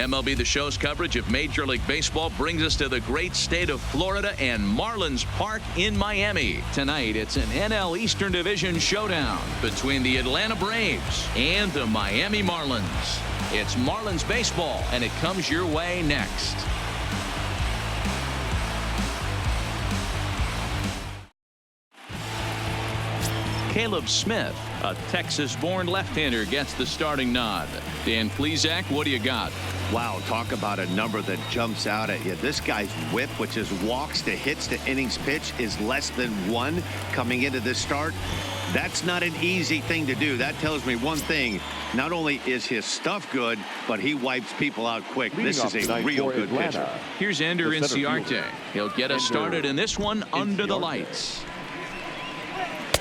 MLB The Show's coverage of Major League Baseball brings us to the great state of Florida and Marlins Park in Miami. Tonight, it's an NL Eastern Division showdown between the Atlanta Braves and the Miami Marlins. It's Marlins Baseball, and it comes your way next. Caleb Smith, a Texas-born left-hander, gets the starting nod. Dan Plesac, what do you got? Wow, talk about a number that jumps out at you. This guy's whip, which is walks to hits to innings pitch, is less than 1 coming into this start. That's not an easy thing to do. That tells me one thing. Not only is his stuff good, but he wipes people out quick. This is a real good pitcher. Here's Ender Inciarte. He'll get us started in this one under the lights.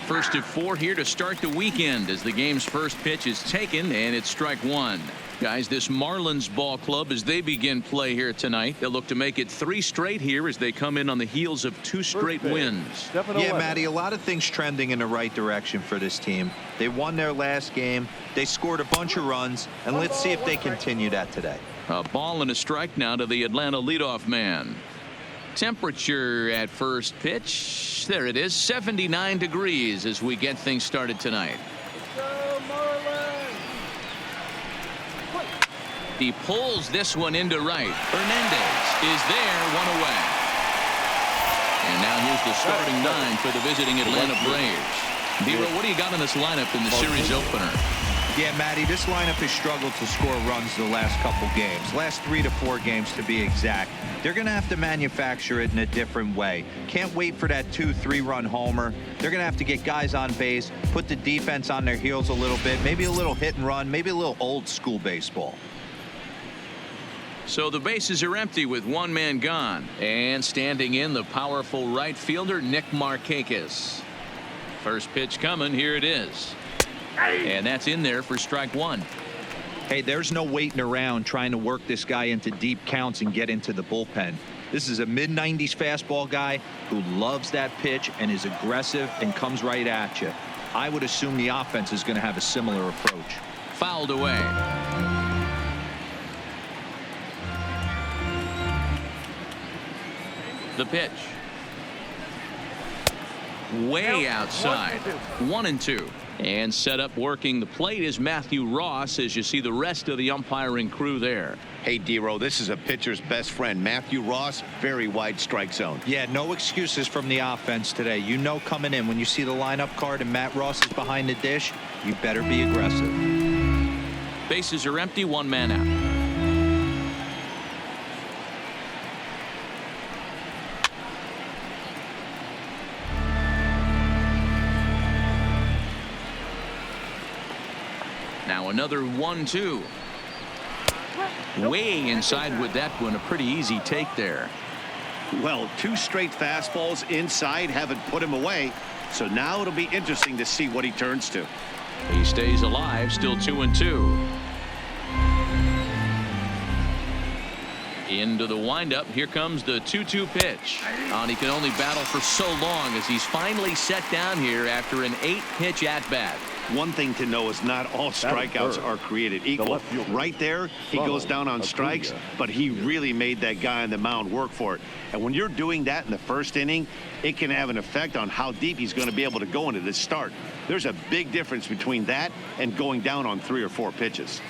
First of 4 here to start the weekend as the game's first pitch is taken, and it's strike 1. Guys, this Marlins ball club, as they begin play here tonight, they'll look to make it 3 straight here as they come in on the heels of 2 straight wins. Yeah, Matty, a lot of things trending in the right direction for this team. They won their last game. They scored a bunch of runs, and let's see if they continue that today. A ball and a strike now to the Atlanta leadoff man. Temperature at first pitch. There it is, 79 degrees as we get things started tonight. He pulls this one into right. Hernandez is there, 1 away. And now here's the starting 9 for the visiting Atlanta Braves. D-Roll, what do you got in this lineup in the series opener? Yeah, Matty, this lineup has struggled to score runs the last couple games. Last 3 to 4 games to be exact. They're going to have to manufacture it in a different way. Can't wait for that 2-3 run homer. They're going to have to get guys on base, put the defense on their heels a little bit, maybe a little hit and run, maybe a little old school baseball. So the bases are empty with 1 man gone. And standing in, the powerful right fielder, Nick Markakis. First pitch coming. Here it is. And that's in there for strike 1. Hey, there's no waiting around trying to work this guy into deep counts and get into the bullpen. This is a mid-90s fastball guy who loves that pitch and is aggressive and comes right at you. I would assume the offense is going to have a similar approach. Fouled away. The pitch. Way outside. 1-2. And set up working the plate is Matthew Ross as you see the rest of the umpiring crew there. Hey, D-Roll, this is a pitcher's best friend. Matthew Ross, very wide strike zone. Yeah, no excuses from the offense today. You know coming in when you see the lineup card and Matt Ross is behind the dish, you better be aggressive. Bases are empty, 1 man out. Now another 1-2. Way inside with that one. A pretty easy take there. Well, 2 straight fastballs inside haven't put him away. So now it'll be interesting to see what he turns to. He stays alive, still 2-2. Into the windup. Here comes the 2-2 pitch. And he can only battle for so long as he's finally set down here after an 8-pitch at-bat. One thing to know is not all strikeouts are created equal. Right there, he goes down on strikes, but he really made that guy on the mound work for it. And when you're doing that in the first inning, it can have an effect on how deep he's going to be able to go into this start. There's a big difference between that and going down on 3 or 4 pitches.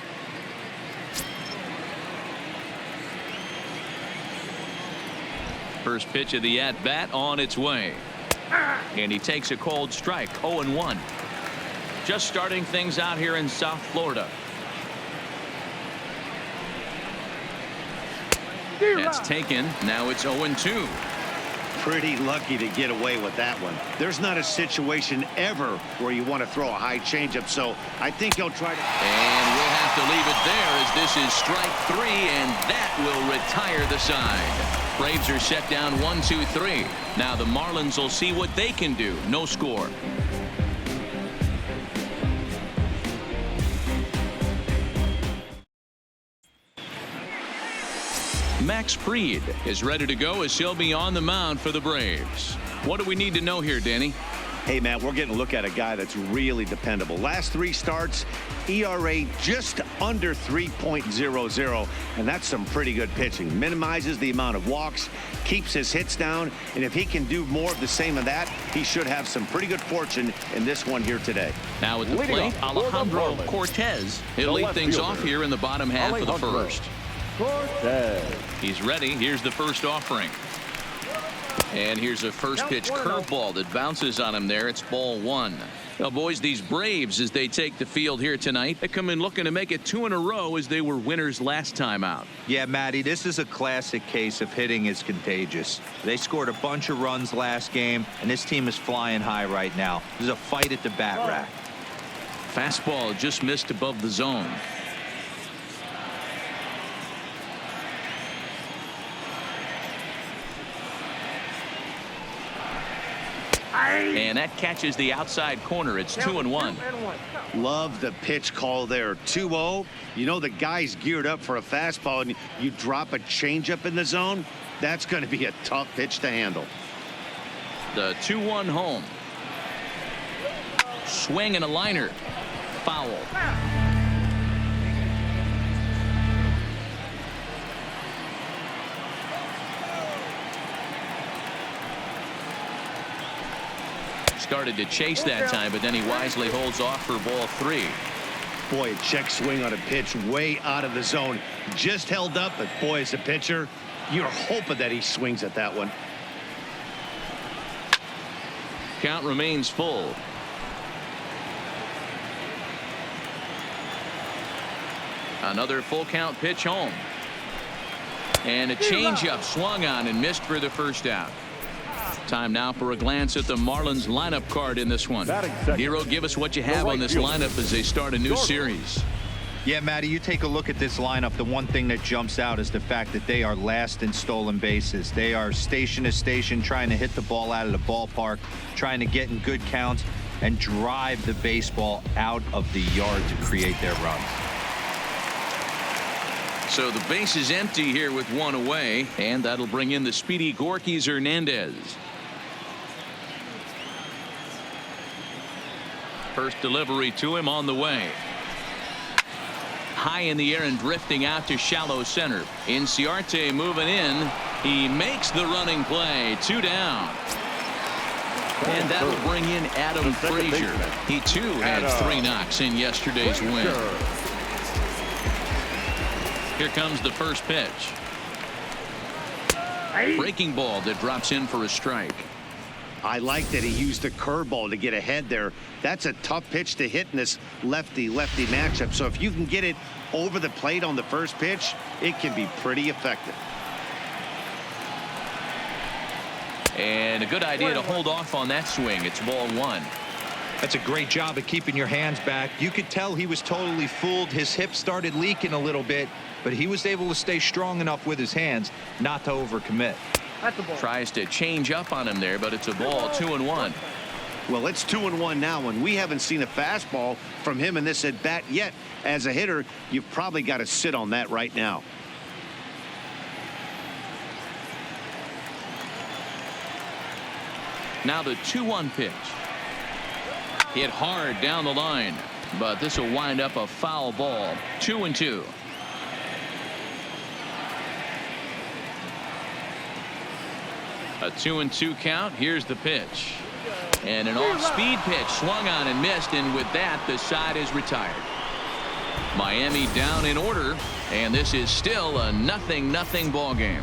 First pitch of the at-bat on its way. And he takes a cold strike, 0-1. Just starting things out here in South Florida. That's taken. Now it's 0-2. Pretty lucky to get away with that one. There's not a situation ever where you want to throw a high changeup, so I think he'll try to. And we'll have to leave it there as this is strike 3, and that will retire the side. Braves are set down 1-2-3. Now the Marlins will see what they can do. No score. Max Fried is ready to go as he'll be on the mound for the Braves. What do we need to know here, Danny? Hey, Matt, we're getting a look at a guy that's really dependable. Last 3 starts, ERA just under 3.00, and that's some pretty good pitching. Minimizes the amount of walks, keeps his hits down, and if he can do more of the same of that, he should have some pretty good fortune in this one here today. Now at the plate, Alejandro Cortez. He'll lead things off here in the bottom half of the first. He's ready. Here's the first offering. And here's a first pitch curveball that bounces on him there. It's ball one. Now, boys, these Braves, as they take the field here tonight, they come in looking to make it 2 in a row as they were winners last time out. Yeah, Matty, this is a classic case of hitting is contagious. They scored a bunch of runs last game, and this team is flying high right now. There's a fight at the bat rack. Fastball just missed above the zone. And that catches the outside corner. It's 2-1. Love the pitch call there. 2-0. You know the guy's geared up for a fastball, and you drop a changeup in the zone. That's going to be a tough pitch to handle. The 2-1 home. Swing and a liner. Foul. Started to chase that time, but then he wisely holds off for ball 3. Boy, a check swing on a pitch way out of the zone. Just held up, but boy, as a pitcher, you're hoping that he swings at that one. Count remains full. Another full count pitch home. And a changeup swung on and missed for the first out. Time now for a glance at the Marlins lineup card in this one. Hero, give us what you have on this lineup as they start a new series. Yeah, Matty, you take a look at this lineup. The one thing that jumps out is the fact that they are last in stolen bases. They are station to station trying to hit the ball out of the ballpark, trying to get in good counts and drive the baseball out of the yard to create their runs. So the base is empty here with one away, and that'll bring in the speedy Gorkys Hernandez. First delivery to him on the way. High in the air and drifting out to shallow center. INCIARTE moving in. He makes the running play. 2 down. And that'll bring in Adam Frazier. He too had 3 knocks in yesterday's win. Here comes the first pitch. Breaking ball that drops in for a strike. I like that he used the curveball to get ahead there. That's a tough pitch to hit in this lefty-lefty matchup. So if you can get it over the plate on the first pitch, it can be pretty effective. And a good idea to hold off on that swing. It's ball 1. That's a great job of keeping your hands back. You could tell he was totally fooled. His hip started leaking a little bit, but he was able to stay strong enough with his hands not to overcommit. Tries to change up on him there, but it's a ball. 2-1. Well, it's 2-1 now, and we haven't seen a fastball from him in this at bat yet. As a hitter, you've probably got to sit on that right now. Now the 2-1 pitch. Hit hard down the line, but this will wind up a foul ball. 2-2. A 2-2 count. Here's the pitch. And an off-speed pitch swung on and missed, and with that the side is retired. Miami down in order, and this is still a 0-0 ball game.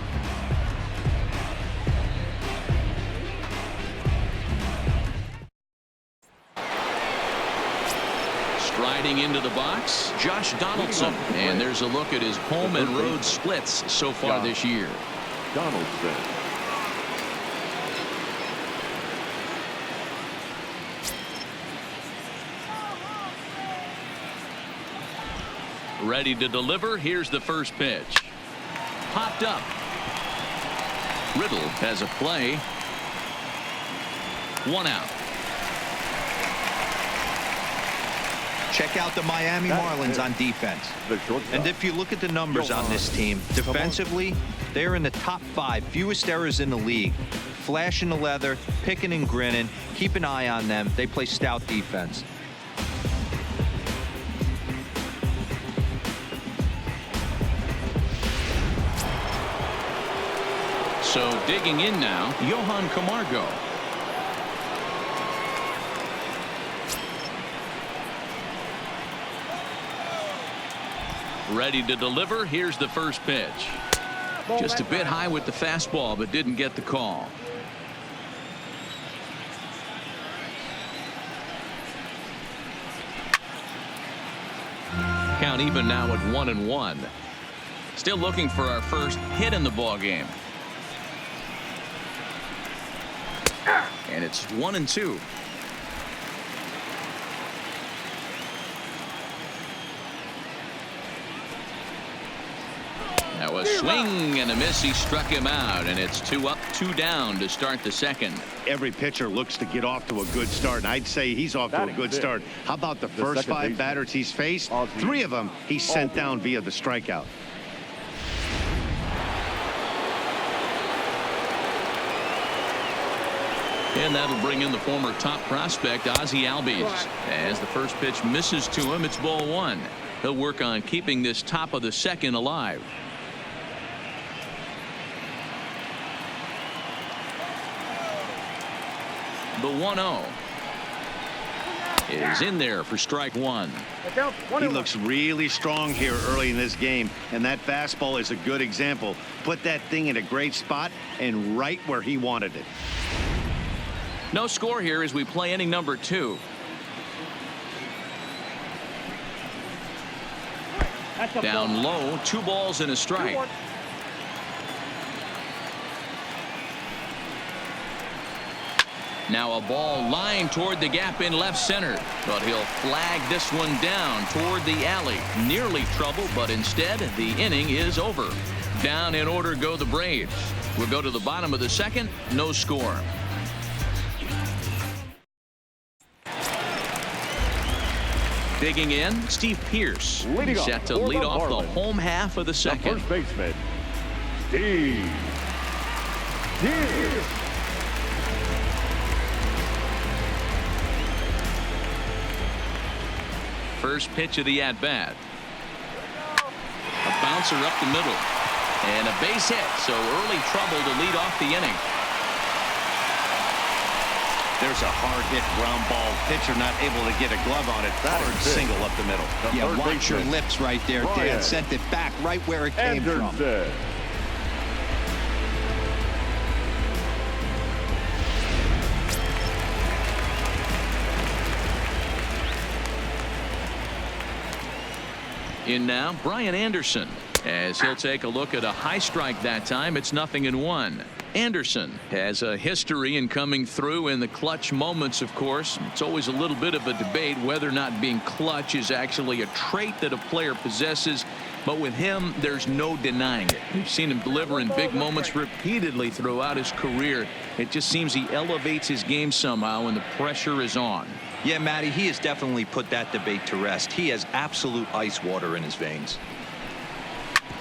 Striding into the box, Josh Donaldson, and there's a look at his home and road splits so far this year. Donaldson. Ready to deliver. Here's the first pitch. Popped up. Riddle has a play. 1 out. Check out the Miami Marlins on defense. And if you look at the numbers on this team, defensively, they're in the top 5 fewest errors in the league. Flashing the leather, picking and grinning. Keep an eye on them. They play stout defense. So digging in now, Johan Camargo. Ready to deliver. Here's the first pitch. Just a bit high with the fastball, but didn't get the call. Count even now at 1-1. Still looking for our first hit in the ball game. And it's 1-2. Now a swing and a miss. He struck him out, and it's 2 up, 2 down to start the second. Every pitcher looks to get off to a good start, and I'd say he's off to a good start. How about the first 5 batters he's faced? 3 of them he sent down via the strikeout. And that'll bring in the former top prospect Ozzie Albies. As the first pitch misses to him, it's ball 1. He'll work on keeping this top of the second alive. The 1-0 is in there for strike 1. He looks really strong here early in this game, and that fastball is a good example. Put that thing in a great spot and right where he wanted it. No score here as we play inning number 2. Down low, 2 balls and a strike. Now a ball lined toward the gap in left center, but he'll flag this one down toward the alley. Nearly trouble, but instead the inning is over. Down in order go the Braves. We'll go to the bottom of the second. No score. Digging in, Steve Pearce. He's set to lead off the home half of the second. First baseman, Steve Pearce. First pitch of the at-bat. A bouncer up the middle. And a base hit, so early trouble to lead off the inning. There's a hard-hit ground ball. Pitcher not able to get a glove on it. Hard single up the middle. Yeah, watch your lips right there, Dan. Sent it back right where it came from. In now, Brian Anderson. As he'll take a look at a high strike that time, it's 0-1. Anderson has a history in coming through in the clutch moments, of course. It's always a little bit of a debate whether or not being clutch is actually a trait that a player possesses. But with him, there's no denying it. We've seen him deliver in big moments repeatedly throughout his career. It just seems he elevates his game somehow when the pressure is on. Yeah, Matty, he has definitely put that debate to rest. He has absolute ice water in his veins.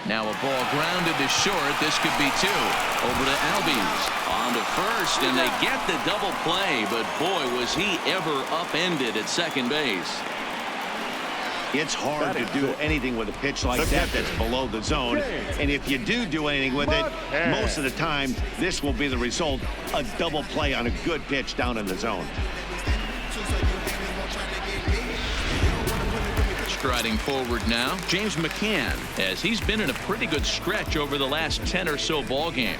Now a ball grounded to short. This could be 2. Over to Albies. On to first, and they get the double play. But boy, was he ever upended at second base. It's hard to do anything with a pitch like that that's below the zone. And if you do anything with it, most of the time, this will be the result. A double play on a good pitch down in the zone. Striding forward now, James McCann, as he's been in a pretty good stretch over the last 10 or so ball games.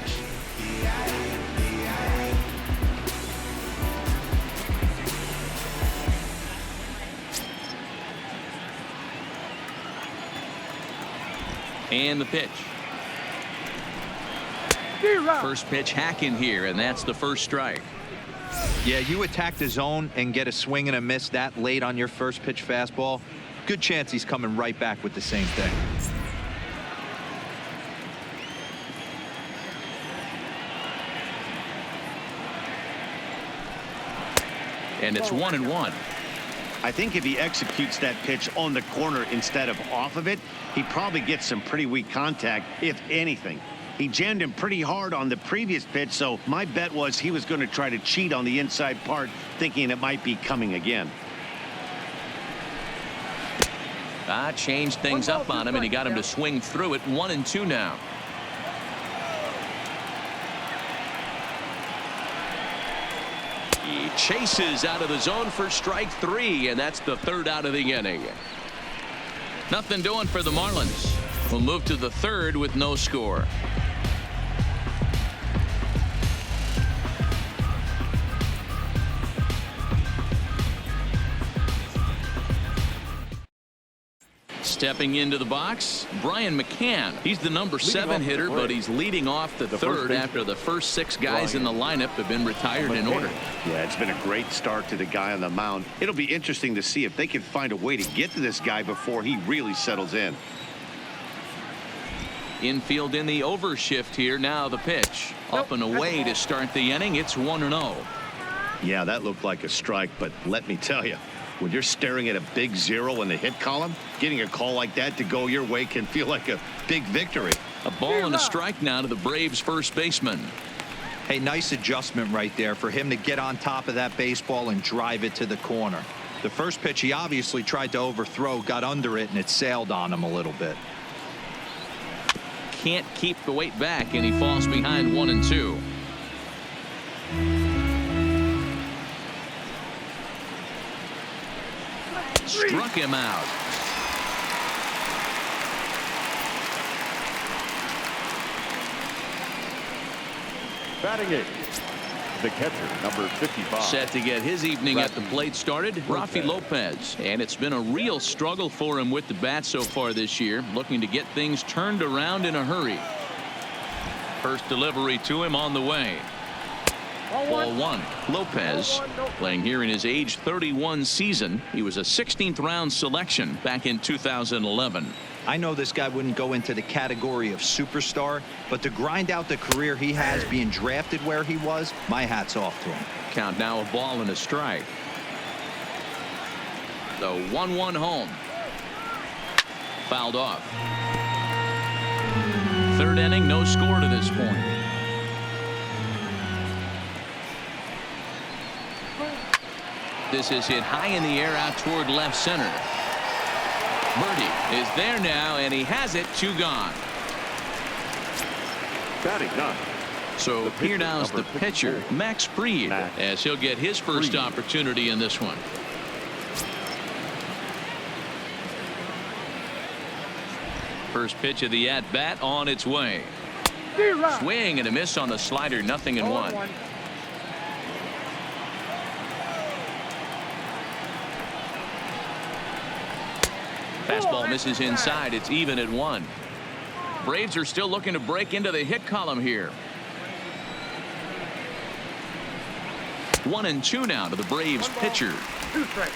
And the pitch. First pitch hacking here, and that's the first strike. Yeah, you attack the zone and get a swing and a miss that late on your first pitch fastball. Good chance he's coming right back with the same thing. And it's 1-1. I think if he executes that pitch on the corner instead of off of it, he probably gets some pretty weak contact, if anything. He jammed him pretty hard on the previous pitch, so my bet was he was going to try to cheat on the inside part, thinking it might be coming again. Changed things up on him, and he got him to swing through it. 1-2 now. Chases out of the zone for strike 3, and that's the 3rd out of the inning. Nothing doing for the Marlins. We'll move to the 3rd with no score. Stepping into the box, Brian McCann. He's the number 7 hitter, but he's leading off the 3rd after the first 6 guys in the lineup have been retired in order. Yeah, it's been a great start to the guy on the mound. It'll be interesting to see if they can find a way to get to this guy before he really settles in. Infield in the overshift here. Now the pitch. Up and away to start the inning. It's 1-0. Yeah, that looked like a strike, but let me tell you, when you're staring at a big 0 in the hit column, getting a call like that to go your way can feel like a big victory. A ball and a strike now to the Braves first baseman. Hey, nice adjustment right there for him to get on top of that baseball and drive it to the corner. The first pitch he obviously tried to overthrow, got under it, and it sailed on him a little bit. Can't keep the weight back, and he falls behind 1-2. Struck him out. Batting it, the catcher, number 55. Set to get his evening at the plate started, Rafi Lopez. And it's been a real struggle for him with the bat so far this year, looking to get things turned around in a hurry. First delivery to him on the way. Ball 1. Lopez playing here in his age 31 season. He was a 16th round selection back in 2011. I know this guy wouldn't go into the category of superstar, but to grind out the career he has being drafted where he was, my hat's off to him. Count now a ball and a strike. The 1-1 home. Fouled off. 3rd inning, no score to this point. This is hit high in the air out toward left center. Birdie is there now, and he has it. 2 gone. Batting 9. So here now is the pitcher, Max Fried, as he'll get his first opportunity in this one. First pitch of the at-bat on its way. Swing and a miss on the slider. 0-1. Fastball misses inside. It's even at 1. Braves are still looking to break into the hit column here. 1-2 now to the Braves pitcher.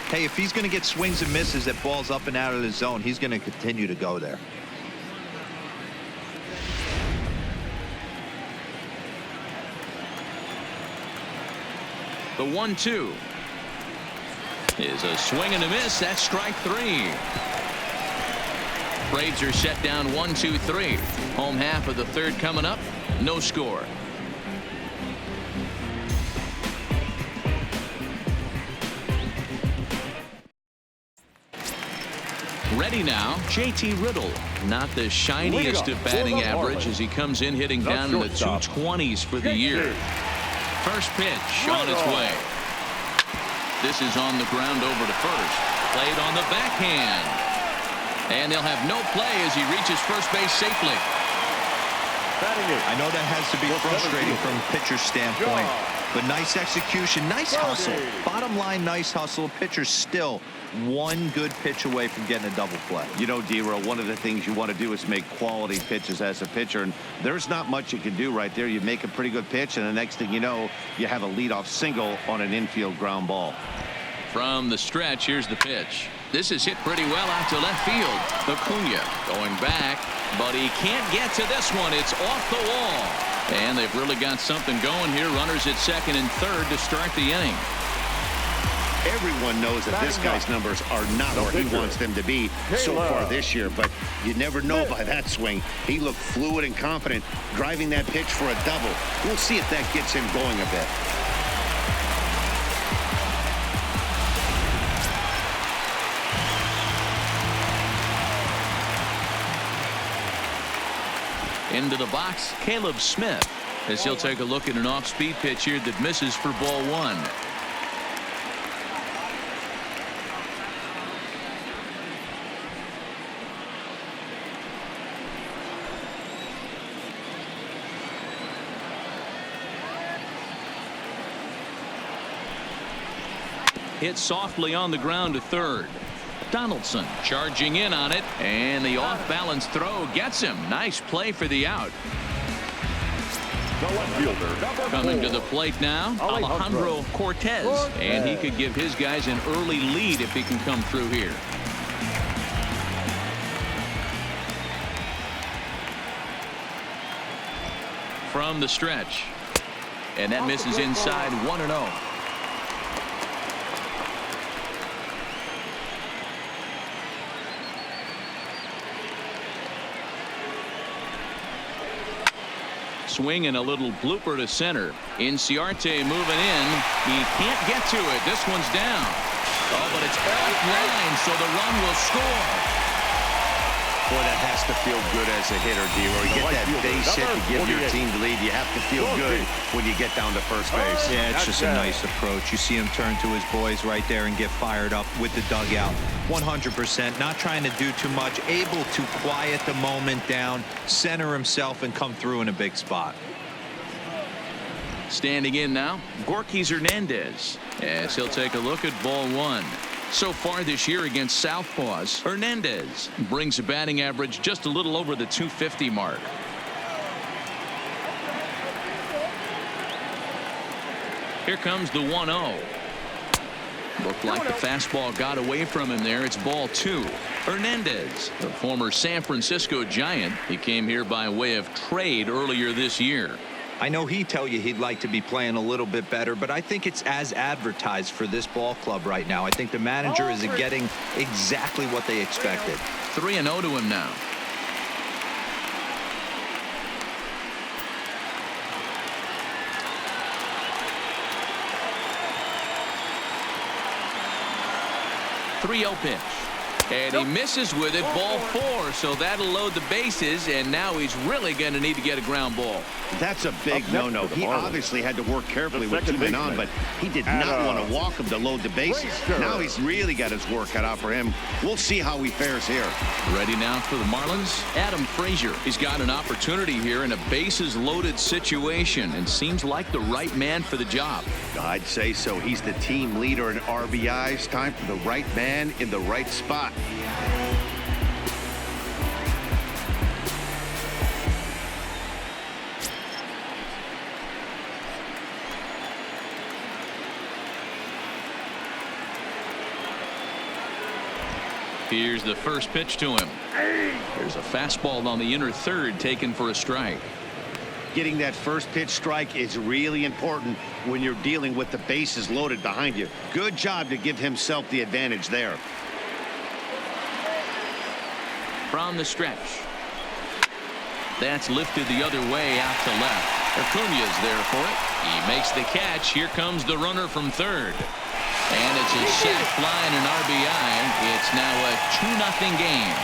Hey, if he's going to get swings and misses at balls up and out of the zone, he's going to continue to go there. The 1-2 is a swing and a miss. That's strike 3. Braves are set down 1-2-3. Home half of the 3rd coming up. No score. Ready now, JT Riddle. Not the shiniest of batting average as he comes in hitting down in the 220s for the year. First pitch on its way. This is on the ground over to first. Played on the backhand. And they'll have no play as he reaches first base safely. I know that has to be frustrating from a pitcher's standpoint, but nice execution, nice hustle. Bottom line, nice hustle. Pitcher's still one good pitch away from getting a double play. You know, D-Row, one of the things you want to do is make quality pitches as a pitcher, and there's not much you can do right there. You make a pretty good pitch, and the next thing you know, you have a leadoff single on an infield ground ball. From the stretch, here's the pitch. This is hit pretty well out to left field. Acuna going back, but he can't get to this one. It's off the wall. And they've really got something going here. Runners at 2nd and 3rd to start the inning. Everyone knows that this guy's numbers are not where he wants them to be so far this year, but you never know by that swing. He looked fluid and confident, driving that pitch for a double. We'll see if that gets him going a bit. Into the box, Caleb Smith, as he'll take a look at an off-speed pitch here that misses for ball 1. hit softly on the ground to third. Donaldson charging in on it, and the off-balance throw gets him. Nice play for the out. The left fielder, number 4. Coming to the plate now, Alejandro Cortez, and he could give his guys an early lead if he can come through here. From the stretch, and that misses inside. 1-0. Swing and a little blooper to center. INCIARTE moving in. He can't get to it. This one's down. Oh, but it's offline, so the run will score. Boy, that has to feel good as a hitter, D-Roy. You get that base hit to give your team the lead. You have to feel good when you get down to first base. Yeah, it's just a nice approach. You see him turn to his boys right there and get fired up with the dugout. 100%, not trying to do too much, able to quiet the moment down, center himself, and come through in a big spot. Standing in now, Gorkys Hernandez, as he'll take a look at ball one. So far this year against Southpaws, Hernandez brings a batting average just a little over the 250 mark. Here comes the 1-0. Looked like the fastball got away from him there. It's ball two. Hernandez, the former San Francisco Giant. He came here by way of trade earlier this year. I know he'd tell you he'd like to be playing a little bit better, but I think it's as advertised for this ball club right now. I think the manager is getting exactly what they expected. 3-0 to him now. .3-0 pitch. And he misses with it. Ball four. So that'll load the bases. And now he's really going to need to get a ground ball. That's a big no-no. He obviously had to work carefully with 2 men on, but he did not want to walk him to load the bases. Now he's really got his work cut out for him. We'll see how he fares here. Ready now for the Marlins. Adam Frazier. He's got an opportunity here in a bases-loaded situation and seems like the right man for the job. I'd say so. He's the team leader in RBIs. Time for the right man in the right spot. Here's the first pitch to him. There's a fastball on the inner third taken for a strike. Getting that first pitch strike is really important when you're dealing with the bases loaded behind you. Good job to give himself the advantage there. From the stretch. That's lifted the other way out to left. Acuña's there for it. He makes the catch. Here comes the runner from third. And it's a sac fly and an RBI. It's now a 2-0 game.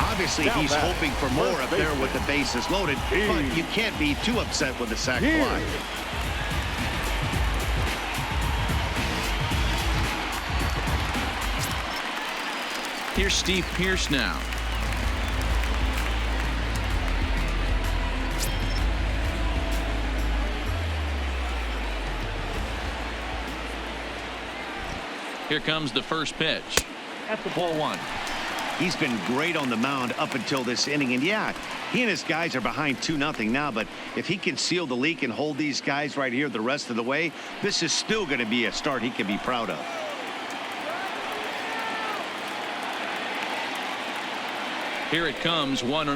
Obviously, he's hoping for more up there with the bases loaded, but you can't be too upset with the sac fly. Here's Steve Pearce now. Here comes the first pitch. At the ball one. He's been great on the mound up until this inning, and yeah, he and his guys are behind 2-0 now, but if he can seal the leak and hold these guys right here the rest of the way, this is still going to be a start he can be proud of. Here it comes, 1-0.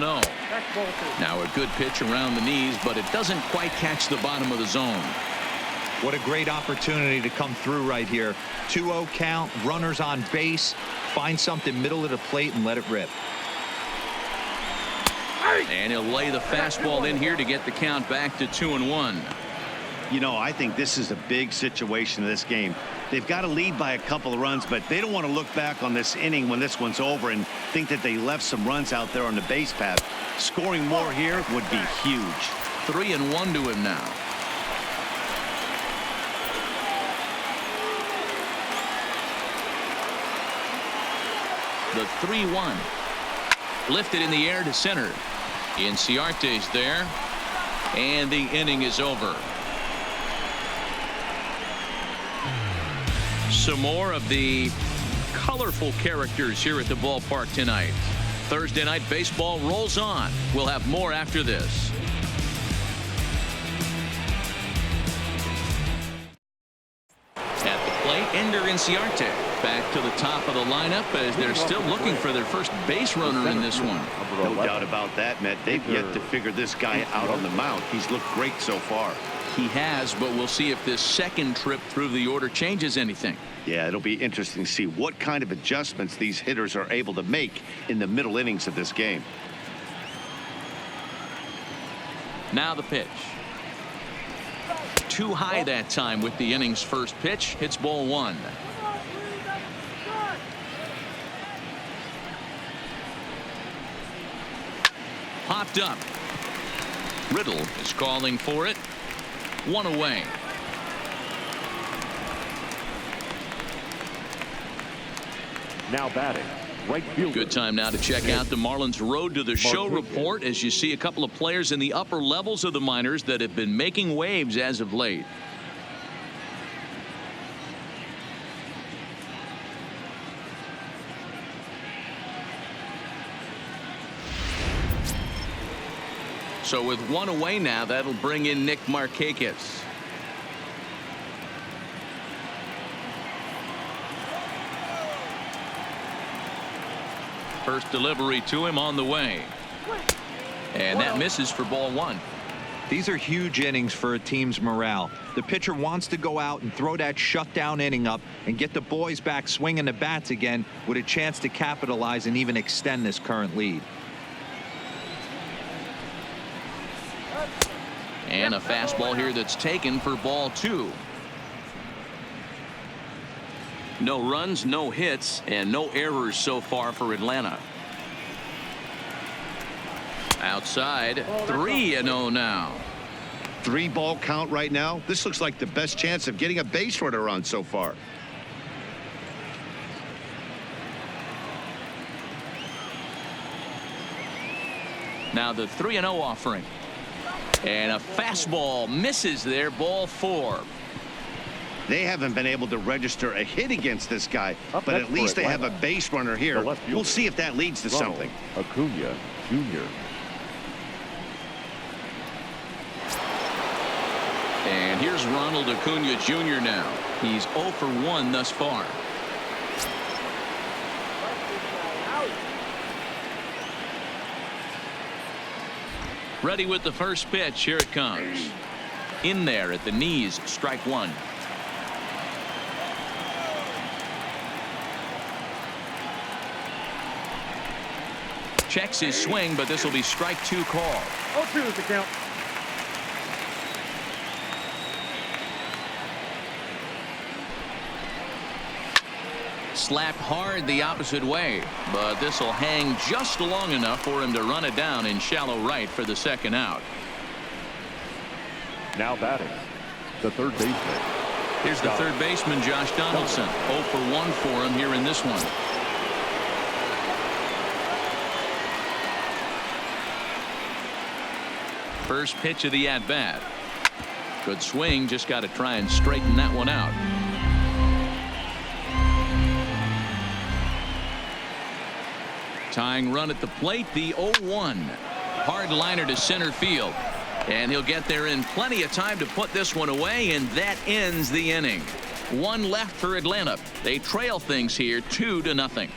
Now a good pitch around the knees, but it doesn't quite catch the bottom of the zone. What a great opportunity to come through right here. 2-0 count, runners on base, find something middle of the plate and let it rip. And he'll lay the fastball in here to get the count back to 2-1. You know, I think this is a big situation in this game. They've got to lead by a couple of runs, but they don't want to look back on this inning when this one's over and think that they left some runs out there on the base path. Scoring more here would be huge. 3-1 to him now. The 3-1. Lifted in the air to center. INCIARTE's there. And the inning is over. Some more of the colorful characters here at the ballpark tonight. Thursday night baseball rolls on. We'll have more after this. At the plate, Ender Inciarte back to the top of the lineup as they're still looking for their first base runner in this one. No doubt about that, Matt. They've yet to figure this guy out on the mound. He's looked great so far. He has, but we'll see if this second trip through the order changes anything. Yeah, it'll be interesting to see what kind of adjustments these hitters are able to make in the middle innings of this game. Now the pitch. Too high that time with the inning's first pitch. Hits ball one. Popped up. Riddle is calling for it. One away. Now batting, right fielder. Good time now to check out the Marlins Road to the Show report as you see a couple of players in the upper levels of the minors that have been making waves as of late. So with one away now, that'll bring in Nick Markakis. First delivery to him on the way. And that misses for ball one. These are huge innings for a team's morale. The pitcher wants to go out and throw that shutdown inning up and get the boys back swinging the bats again with a chance to capitalize and even extend this current lead. And a fastball here that's taken for ball two. No runs, no hits, and no errors so far for Atlanta. Outside, 3-0 now. 3-ball count right now. This looks like the best chance of getting a base runner on so far. Now the 3-0 offering. And a fastball misses there, ball four. They haven't been able to register a hit against this guy, Up but next at least for they have a Atlanta, base runner here. the left fielder, We'll see if that leads to something. Acuna Jr. And here's Ronald Acuna Jr. now. He's 0 for 1 thus far. Ready with the first pitch. Here it comes. In there at the knees. Strike one. Checks his swing, but this will be strike two call. 0-2 is the count. Slapped hard the opposite way, but this will hang just long enough for him to run it down in shallow right for the second out. Now batting, the third baseman. Here's the third baseman, Josh Donaldson. 0 for 1 for him here in this one. First pitch of the at-bat. Good swing, just got to try and straighten that one out. Tying run at the plate, the 0-1. Hard liner to center field. And he'll get there in plenty of time to put this one away, and that ends the inning. One left for Atlanta. They trail things here 2-0.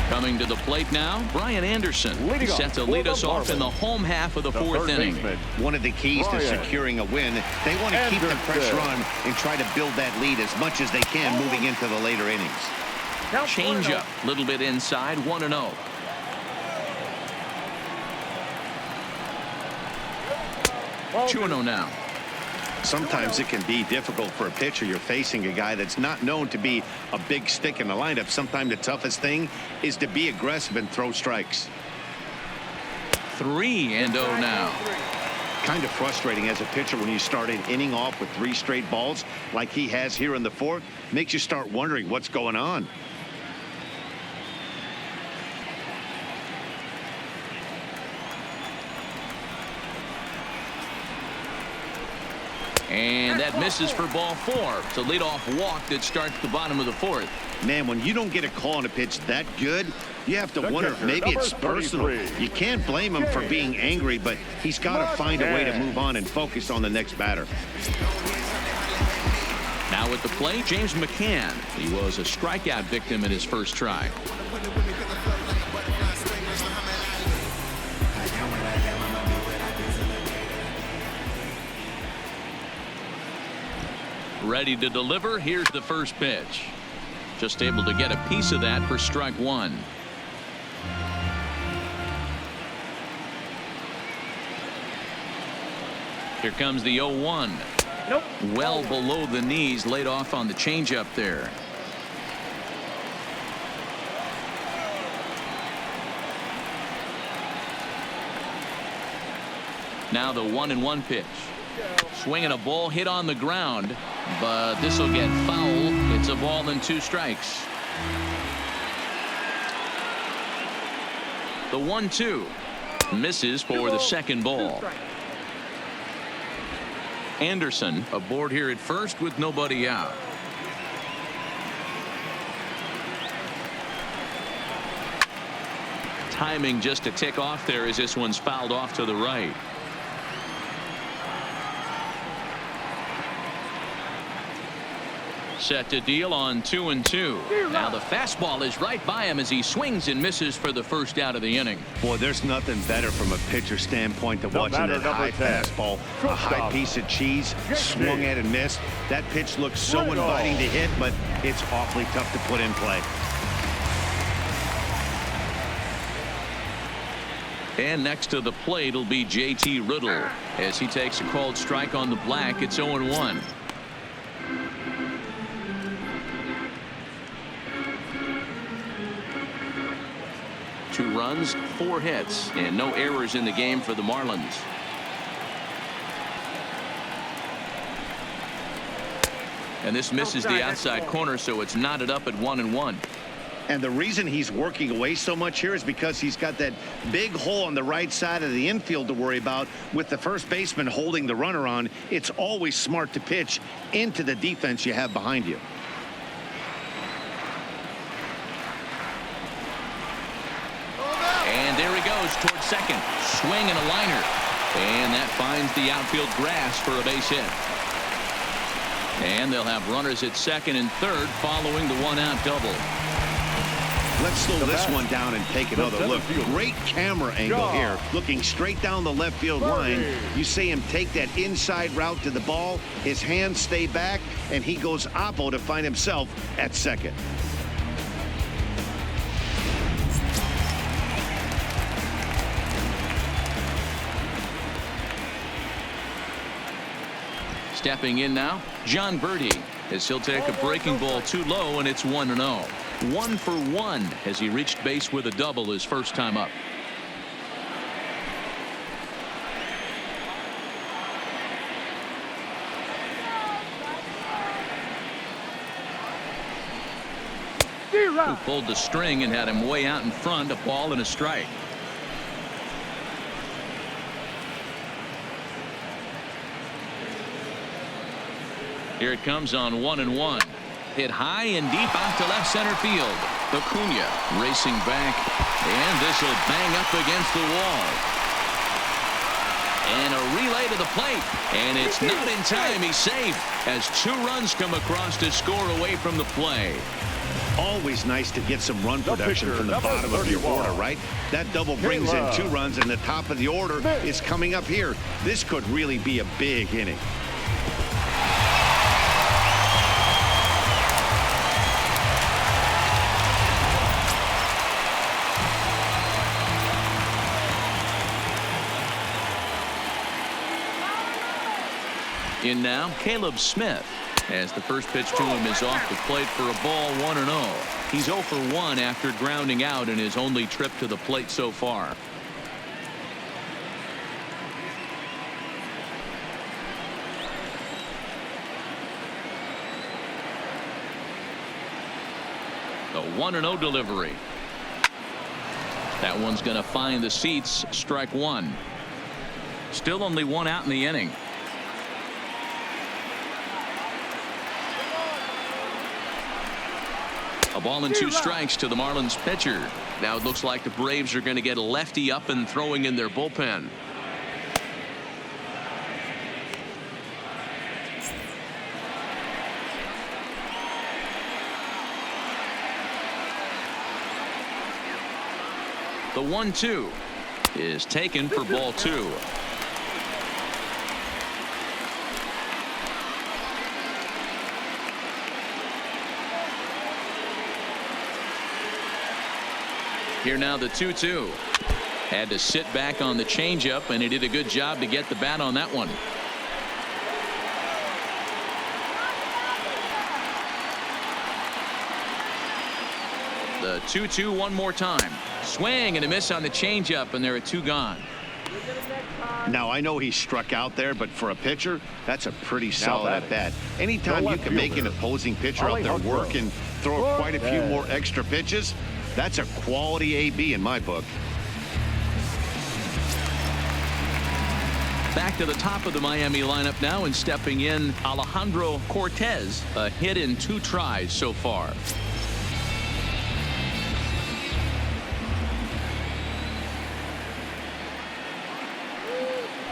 Coming to the plate now, Brian Anderson. Set to lead us off in the home half of the fourth inning. One of the keys to securing a win, they want to keep the pressure on and try to build that lead as much as they can moving into the later innings. Change up, a little bit inside, 1-0. Two 2-0 now. Sometimes it can be difficult for a pitcher. You're facing a guy that's not known to be a big stick in the lineup. Sometimes the toughest thing is to be aggressive and throw strikes. 3-0 now. Kind of frustrating as a pitcher when you start an inning off with 3 straight balls like he has here in the fourth. Makes you start wondering what's going on. And that misses for ball 4. It's a leadoff walk that starts the bottom of the 4th. Man, when you don't get a call on a pitch that good, you have to wonder if maybe it's personal. You can't blame him for being angry, but he's got to find a way to move on and focus on the next batter. Now at the plate, James McCann. He was a strikeout victim in his first try. Ready to deliver. Here's the first pitch. Just able to get a piece of that for strike 1. Here comes the 0-1. Nope. Well below the knees, laid off on the changeup there. Now the 1-1 pitch. Swinging a ball hit on the ground, but this will get foul. It's a ball and 2 strikes. The 1-2 misses for the second ball. Anderson aboard here at first with nobody out. Timing just a tick off there as this one's fouled off to the right. Set to deal on 2-2. Now the fastball is right by him as he swings and misses for the first out of the inning. Boy, there's nothing better from a pitcher standpoint than watching that high fastball. A high piece of cheese, swung at and missed. That pitch looks so inviting to hit, but it's awfully tough to put in play. And next to the plate will be JT Riddle as he takes a called strike on the black. It's 0-1. Two runs, 4 hits, and no errors in the game for the Marlins. And this misses the outside corner, so it's knotted up at 1-1. And the reason he's working away so much here is because he's got that big hole on the right side of the infield to worry about. With the first baseman holding the runner on, it's always smart to pitch into the defense you have behind you. And there he goes towards second. Swing and a liner. And that finds the outfield grass for a base hit. And they'll have runners at second and third following the 1-out double. Let's slow this one down and take another look. Great camera angle here. Looking straight down the left field line. You see him take that inside route to the ball. His hands stay back, and he goes oppo to find himself at second. Stepping in now, John Birdie, as he'll take a breaking ball too low, and it's 1-0. 1 for 1 as he reached base with a double his first time up. Who pulled the string and had him way out in front, a ball and a strike. Here it comes on 1-1. Hit high and deep out to left center field. Acuna racing back, and this will bang up against the wall. And a relay to the plate, and it's not in time. He's safe as 2 runs come across to score away from the play. Always nice to get some run production from the bottom of your order, right? That double brings in 2 runs, and the top of the order is coming up here. This could really be a big inning. In now, Caleb Smith, as the first pitch to him is off the plate for a ball, 1-0. He's 0 for 1 after grounding out in his only trip to the plate so far. The 1-0 delivery. That one's going to find the seats. Strike 1. Still only 1 out in the inning. A ball and 2 strikes to the Marlins pitcher. Now it looks like the Braves are going to get a lefty up and throwing in their bullpen. The 1-2 is taken for ball 2. Here now the 2-2. Had to sit back on the changeup, and he did a good job to get the bat on that one. The 2-2 one more time. Swing and a miss on the changeup, and there are 2 gone. Now, I know he struck out there, but for a pitcher, that's a pretty solid at bat. Anytime you can make an opposing pitcher out there work and throw quite a few more extra pitches, that's a quality AB in my book. Back to the top of the Miami lineup now, and stepping in Alejandro Cortez. A hit in 2 tries so far.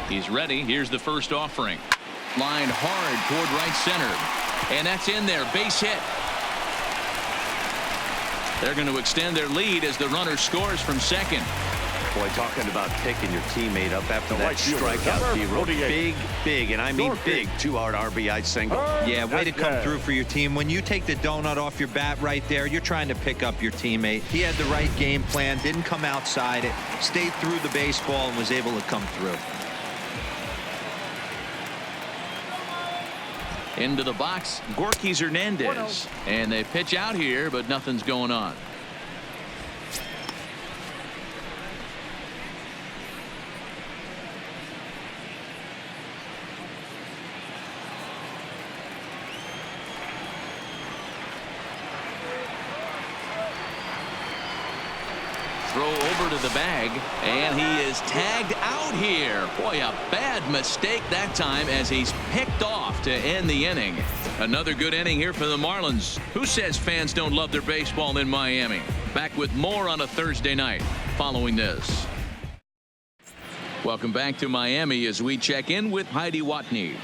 He's ready. Here's the first offering. Lined hard toward right center. And that's in there. Base hit. They're going to extend their lead as the runner scores from second. Boy, talking about picking your teammate up after that strikeout, D-Roll. Big, and I mean big, 2-hard RBI single. Yeah, way to come through for your team. When you take the donut off your bat right there, you're trying to pick up your teammate. He had the right game plan, didn't come outside it, stayed through the baseball, and was able to come through. Into the box, Gorkys Hernandez. And they pitch out here, but nothing's going on. Throw over to the bag, and he is tagged out here. Boy, a bad mistake that time as he's picked off to end the inning. Another good inning here for the Marlins. Who says fans don't love their baseball in Miami? Back with more on a Thursday night following this. Welcome back to Miami as we check in with Heidi Watney.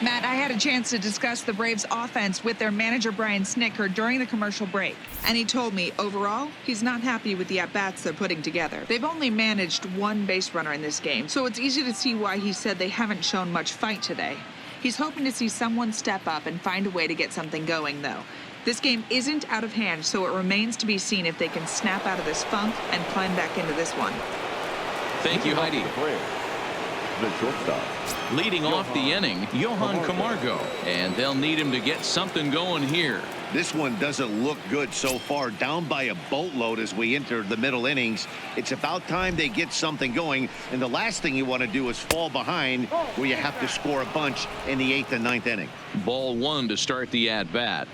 Matt, I had a chance to discuss the Braves offense with their manager Brian Snitker during the commercial break, and he told me overall he's not happy with the at-bats they're putting together. They've only managed 1 base runner in this game, so it's easy to see why he said they haven't shown much fight today. He's hoping to see someone step up and find a way to get something going, though. This game isn't out of hand, so it remains to be seen if they can snap out of this funk and climb back into this one. Thank you, Heidi. The shortstop. Leading off the inning, Johan Camargo, and they'll need him to get something going here. This one doesn't look good so far, down by a boatload as we enter the middle innings. It's about time they get something going, and the last thing you want to do is fall behind where you have to score a bunch in the 8th and 9th inning. Ball 1 to start the at-bat.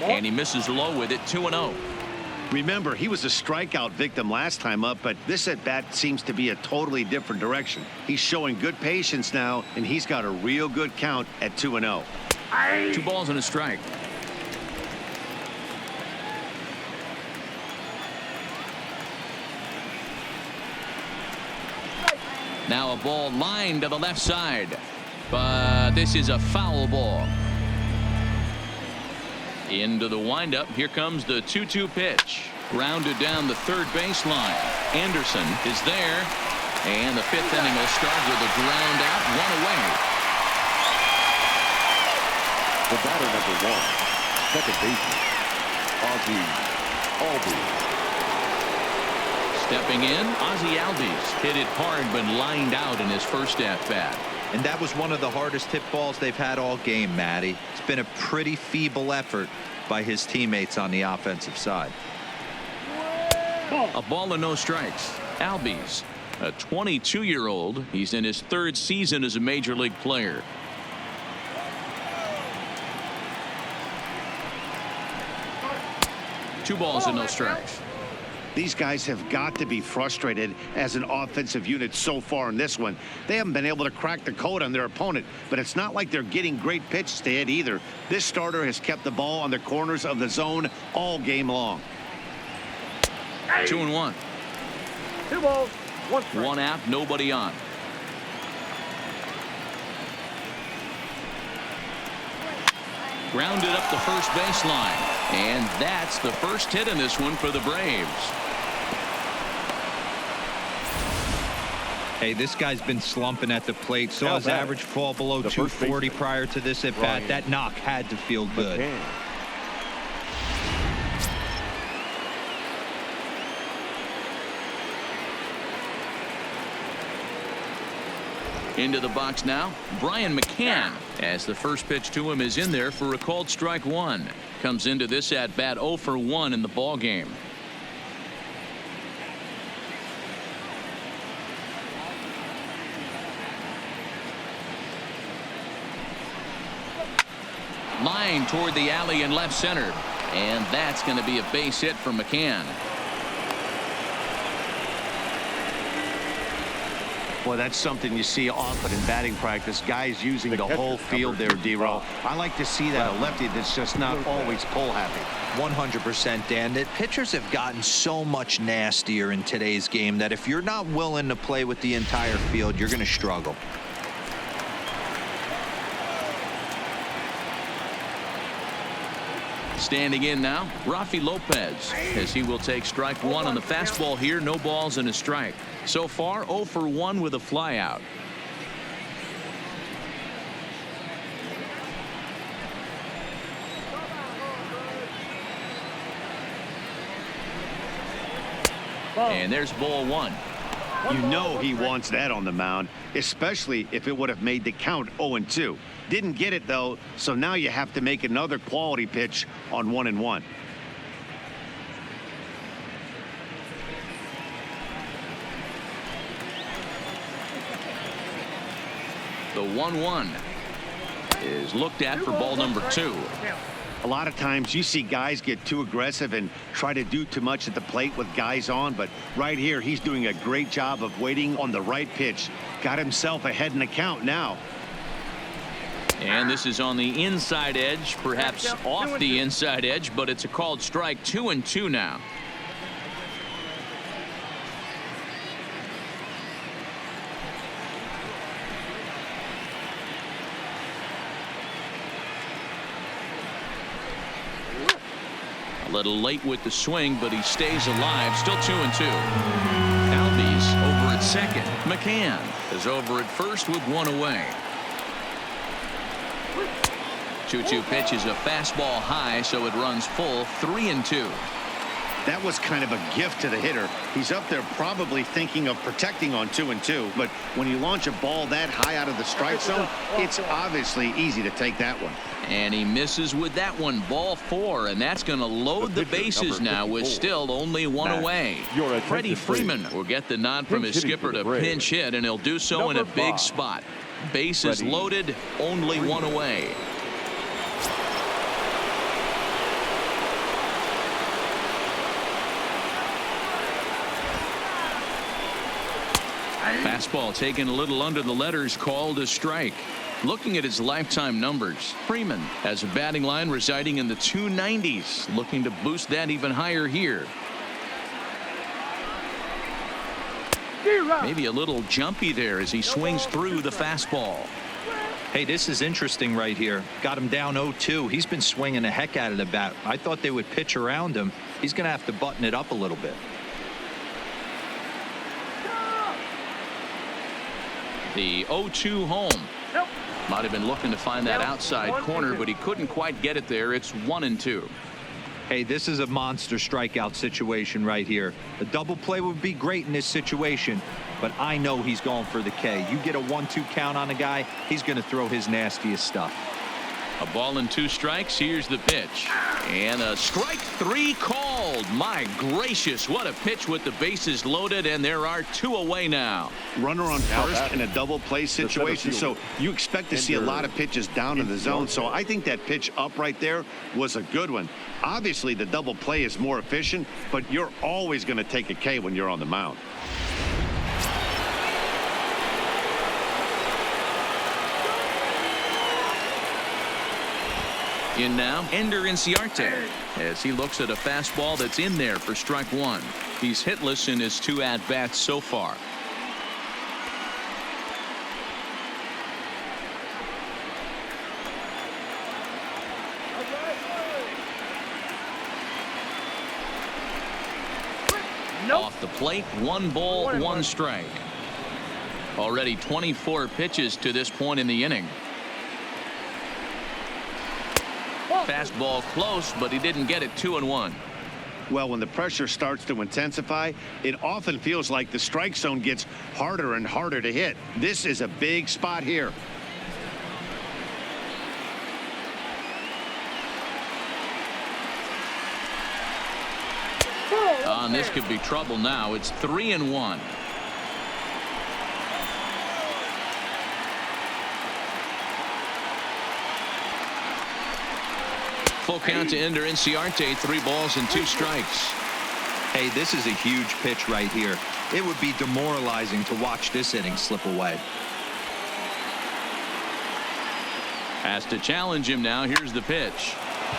And he misses low with it, 2-0. Remember, he was a strikeout victim last time up, but this at-bat seems to be a totally different direction. He's showing good patience now, and he's got a real good count at 2-0. 2 balls and a strike. Now a ball lined to the left side, but this is a foul ball. Into the windup. Here comes the 2-2 pitch. Grounded down the third baseline. Anderson is there. And the 5th inning will start with a ground out, 1 away. The batter number 1, second baseman, Ozzie Albies. Stepping in, Ozzie Albies hit it hard but lined out in his first at-bat. And that was one of the hardest hit balls they've had all game, Matty. It's been a pretty feeble effort by his teammates on the offensive side. A ball and no strikes. Albies, a 22-year-old. He's in his 3rd season as a major league player. Two balls and no strikes. These guys have got to be frustrated as an offensive unit so far in this one. They haven't been able to crack the code on their opponent, but it's not like they're getting great pitches to hit either. This starter has kept the ball on the corners of the zone all game long. 2-1. 2 balls, 1 strike. One out, nobody on. Grounded up the first baseline. And that's the first hit in this one for the Braves. Hey, this guy's been slumping at the plate. Saw his average fall below 240 prior to this at bat. That knock had to feel good. Into the box now, Brian McCann, as the first pitch to him is in there for a called strike one. Comes into this at bat 0 for 1 in the ball game. Line toward the alley in left center, and that's going to be a base hit for McCann. Well, that's something you see often in batting practice. Guys using the whole field there, D-Roll. I like to see that. A lefty that's just not always pull happy. 100%, Dan. That pitchers have gotten so much nastier in today's game that if you're not willing to play with the entire field, you're going to struggle. Standing in now, Rafi Lopez, as he will take strike one on the fastball here. No balls and a strike. So far 0 for 1 with a flyout. And there's ball 1. You know he wants that on the mound, especially if it would have made the count 0-2. Didn't get it, though, so now you have to make another quality pitch on 1-1. The 1-1 is looked at for ball number 2. A lot of times you see guys get too aggressive and try to do too much at the plate with guys on, but right here he's doing a great job of waiting on the right pitch. Got himself ahead in the count now. And this is on the inside edge, perhaps off the inside edge, but it's a called strike. 2-2 now. A little late with the swing, but he stays alive. Still 2-2. Albies over at second. McCann is over at first with one away. 2-2 pitch is a fastball high, so it runs full. 3-2. That was kind of a gift to the hitter. He's up there probably thinking of protecting on 2-2, but when you launch a ball that high out of the strike zone, it's obviously easy to take that one. And he misses with that one. Ball 4, and that's going to load the bases now with still only one away. Freddie Freeman will get the nod from his skipper to pinch hit, and he'll do so in a big spot. Bases loaded, only one away. Fastball taken a little under the letters, called a strike. Looking at his lifetime numbers, Freeman has a batting line residing in the 290s, looking to boost that even higher here. Maybe a little jumpy there as he swings through the fastball. Hey, this is interesting right here. Got him down 0-2. He's been swinging the heck out of the bat. I thought they would pitch around him. He's going to have to button it up a little bit. The 0-2 home. Might have been looking to find that outside corner, but he couldn't quite get it there. It's 1-2. Hey, this is a monster strikeout situation right here. A double play would be great in this situation, but I know he's going for the K. You get a 1-2 count on a guy, he's going to throw his nastiest stuff. A ball and 2 strikes. Here's the pitch. And a strike 3 called. My gracious, what a pitch with the bases loaded, and there are 2 away now. Runner on first in a double play situation, so you expect to see a lot of pitches down in the zone. So I think that pitch up right there was a good one. Obviously, the double play is more efficient, but you're always going to take a K when you're on the mound. In now, INCIARTE, as he looks at a fastball that's in there for strike 1. He's hitless in his 2 at-bats so far. Off the plate, 1 ball, 1 strike. Already 24 pitches to this point in the inning. Fastball close, but he didn't get it. 2-1. Well, when the pressure starts to intensify, it often feels like the strike zone gets harder and harder to hit. This is a big spot here. And this could be trouble now. It's 3-1. Full count to enter INCIARTE. 3 balls and 2 strikes. Hey, this is a huge pitch right here. It would be demoralizing to watch this inning slip away. Has to challenge him now. Here's the pitch.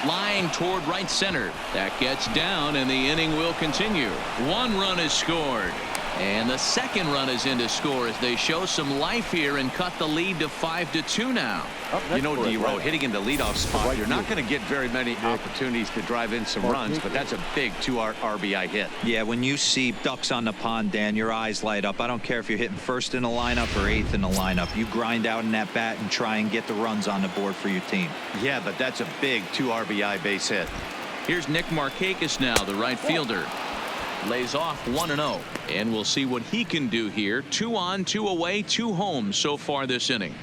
Line toward right center. That gets down, and the inning will continue. 1 run is scored. And the 2nd run is in to score as they show some life here and cut the lead to 5-2 now. You know, D-Road, hitting in the leadoff spot, you're not going to get very many opportunities to drive in some runs, but that's a big 2 RBI hit. Yeah, when you see ducks on the pond, Dan, your eyes light up. I don't care if you're hitting 1st in the lineup or 8th in the lineup. You grind out in that bat and try and get the runs on the board for your team. Yeah, but that's a big 2 RBI base hit. Here's MarKAKIS now, the right fielder. Lays off 1-0, and we'll see what he can do here. 2 on, 2 away, 2 home so far this inning.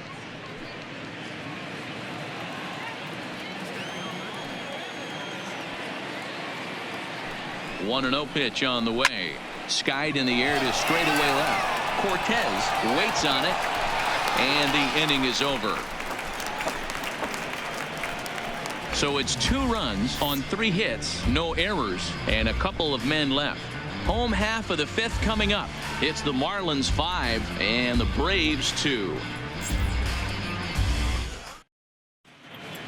One 1-0 pitch on the way. Skied in the air to straightaway left. Cortez waits on it, and the inning is over. So it's 2 runs on 3 hits, no errors, and a couple of men left. Home half of the 5th coming up. It's the Marlins 5 and the Braves 2.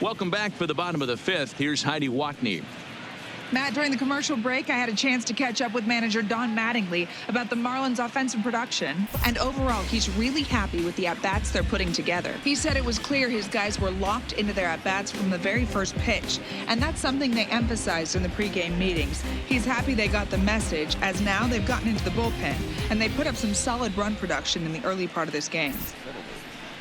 Welcome back for the bottom of the 5th. Here's Heidi Watney. Matt, during the commercial break, I had a chance to catch up with manager Don Mattingly about the Marlins' offensive production. And overall, he's really happy with the at-bats they're putting together. He said it was clear his guys were locked into their at-bats from the very first pitch. And that's something they emphasized in the pregame meetings. He's happy they got the message, as now they've gotten into the bullpen. And they put up some solid run production in the early part of this game.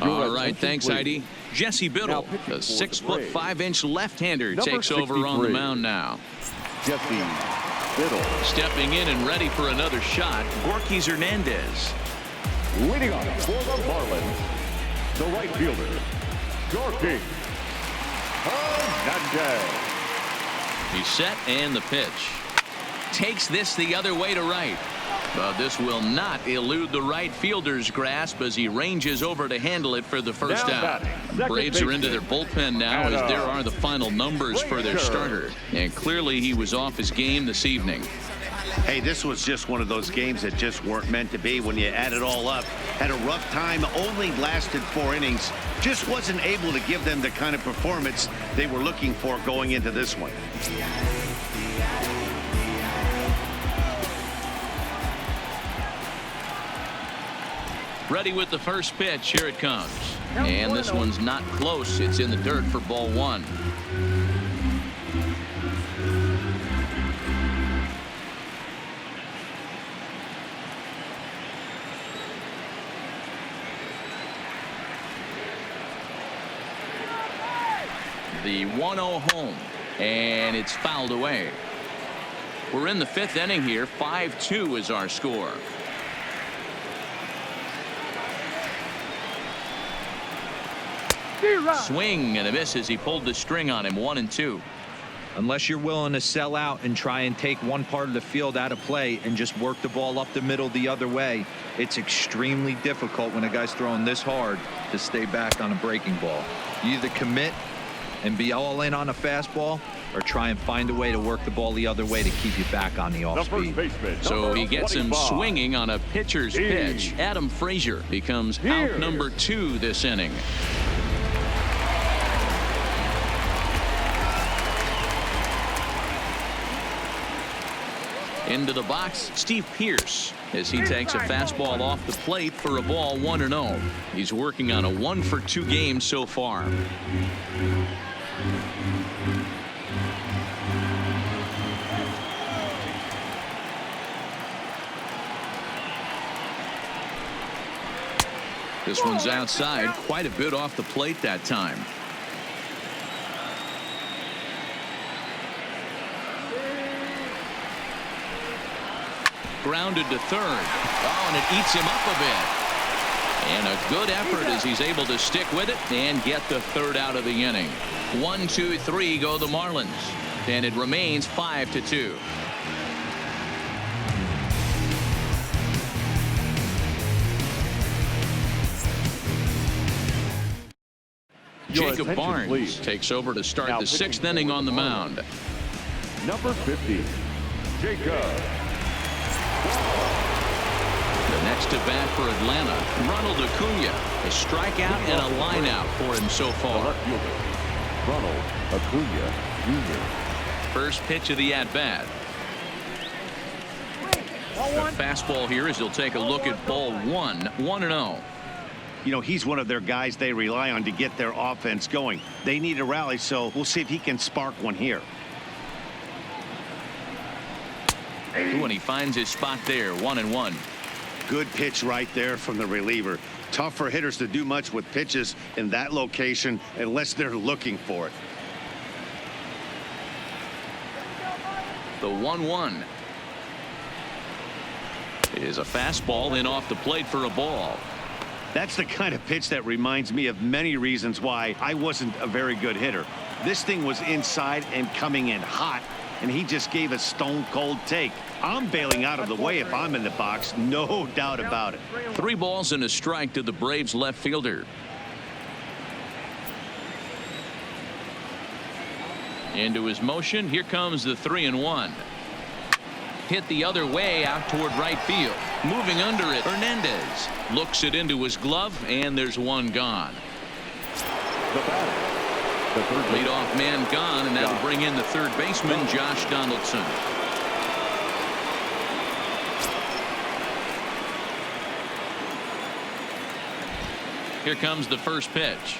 All right, thanks, Heidi. Jesse Biddle, the 6'5" left-hander, takes over on the mound now. Jesse Biddle. Stepping in and ready for another shot, Gorkys Hernandez. Leading off for the Marlins, the right fielder, Gorkys Hernandez. He's set, and the pitch. Takes this the other way to right. But this will not elude the right fielder's grasp as he ranges over to handle it for the first out. Braves are into their bullpen now as there are the final numbers for their starter. And clearly he was off his game this evening. Hey, this was just one of those games that just weren't meant to be when you add it all up. Had a rough time, only lasted 4 innings. Just wasn't able to give them the kind of performance they were looking for going into this one. Ready with the first pitch. Here it comes. And this one's not close. It's in the dirt for ball 1. The 1-0 home, and it's fouled away. We're in the 5th inning here. 5-2 is our score. Swing and a miss as he pulled the string on him. 1-2. Unless you're willing to sell out and try and take one part of the field out of play and just work the ball up the middle the other way, it's extremely difficult when a guy's throwing this hard to stay back on a breaking ball. You either commit and be all in on a fastball or try and find a way to work the ball the other way to keep you back on the off speed. So he gets him swinging on a pitcher's pitch. Adam Frazier becomes out number 2 this inning. Into the box, Steve Pearce, as he takes a fastball off the plate for a ball. 1-0. He's working on a 1-for-2 game so far. This one's outside, quite a bit off the plate that time. Grounded to third. Oh, and it eats him up a bit. And a good effort as he's able to stick with it and get the third out of the inning. 1, 2, 3 go the Marlins. And it remains 5-2. Jacob Barnes takes over to start the 6th inning on the mound. Number 50, Jacob. The next at bat for Atlanta, Ronald Acuna. A strikeout and a line out for him so far. Ronald Acuna Jr. First pitch of the at bat. The fastball here as he'll take a look at ball 1. 1-0. You know, he's one of their guys they rely on to get their offense going. They need a rally, so we'll see if he can spark one here. When he finds his spot there. 1-1. Good pitch right there from the reliever. Tough for hitters to do much with pitches in that location unless they're looking for it. The 1-1 is a fastball in off the plate for a ball. That's the kind of pitch that reminds me of many reasons why I wasn't a very good hitter. This thing was inside and coming in hot, and he just gave a stone cold take. I'm bailing out of the way if I'm in the box, no doubt about it. 3 balls and a strike to the Braves left fielder. Into his motion, here comes the 3-1. Hit the other way out toward right field. Moving under it, Hernandez looks it into his glove, and there's one gone. The batter, the third leadoff man gone, and that'll bring in the third baseman, Josh Donaldson. Here comes the first pitch.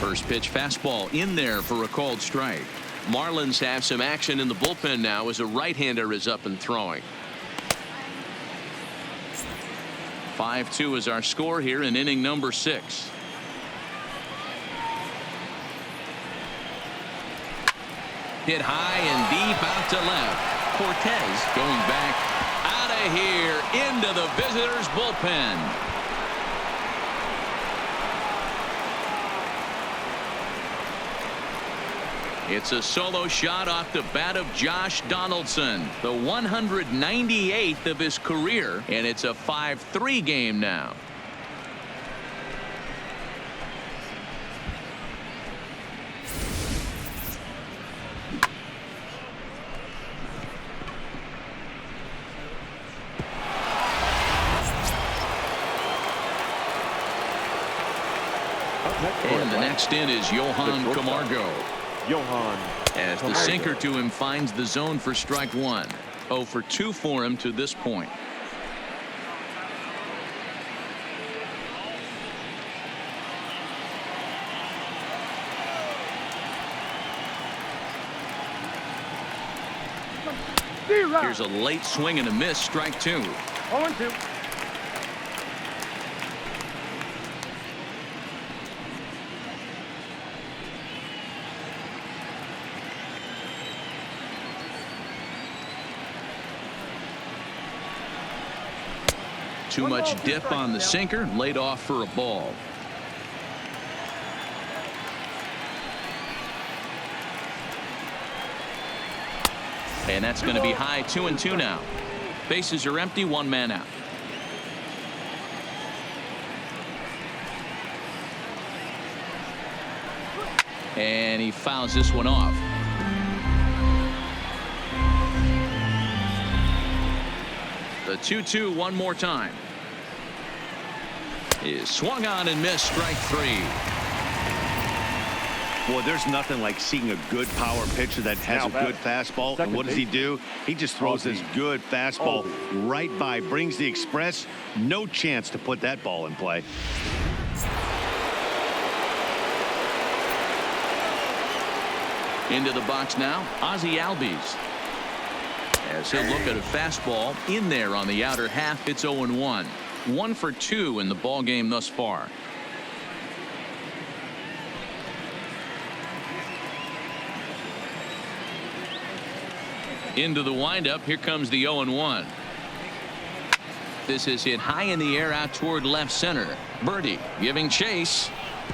First pitch fastball in there for a called strike. Marlins have some action in the bullpen now as a right-hander is up and throwing. 5-2 is our score here in inning number 6. Hit high and deep out to left. Cortez going back out of here into the visitors' bullpen. It's a solo shot off the bat of Josh Donaldson, the 198th of his career, and it's a 5-3 game now. And the next in is Johan Camargo. As the sinker to him finds the zone for strike 1. 0 for 2 for him to this point. Here's a late swing and a miss. Strike 2. 0-2. Too much dip on the sinker, laid off for a ball. And that's going to be high 2-2 now. Bases are empty, one man out. And he fouls this one off. The 2-2 one more time. Is swung on and missed, strike three. Boy, there's nothing like seeing a good power pitcher that has a good fastball. And what does he do? He just throws this good fastball right by, brings the express. No chance to put that ball in play. Into the box now, Ozzie Albies. As he'll look at a fastball in there on the outer half. It's 0-1. 1 for 2 in the ball game thus far. Into the windup. Here comes the 0-1. This is hit high in the air out toward left center. Birdie giving chase,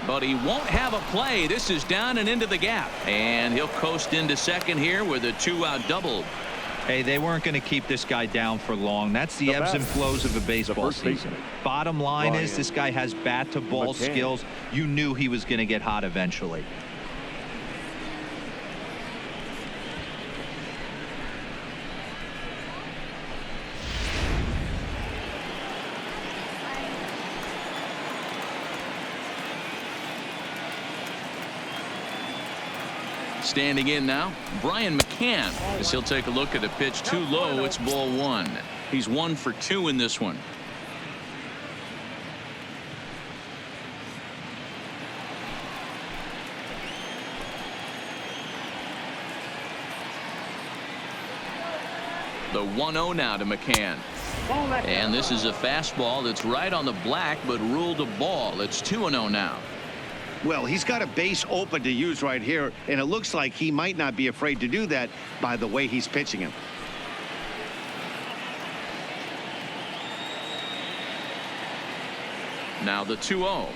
but he won't have a play. This is down and into the gap, and he'll coast into second here with a 2-out double. Hey, they weren't going to keep this guy down for long. That's the ebbs and flows of a baseball season. Bottom line is this guy has bat to ball skills. You knew he was going to get hot eventually. Standing in now, Brian McCann, as he'll take a look at a pitch too low. It's ball one. He's 1 for 2 in this one. The 1-0 now to McCann. And this is a fastball that's right on the black, but ruled a ball. It's 2-0 now. Well, he's got a base open to use right here, and it looks like he might not be afraid to do that by the way he's pitching him. Now the 2-0.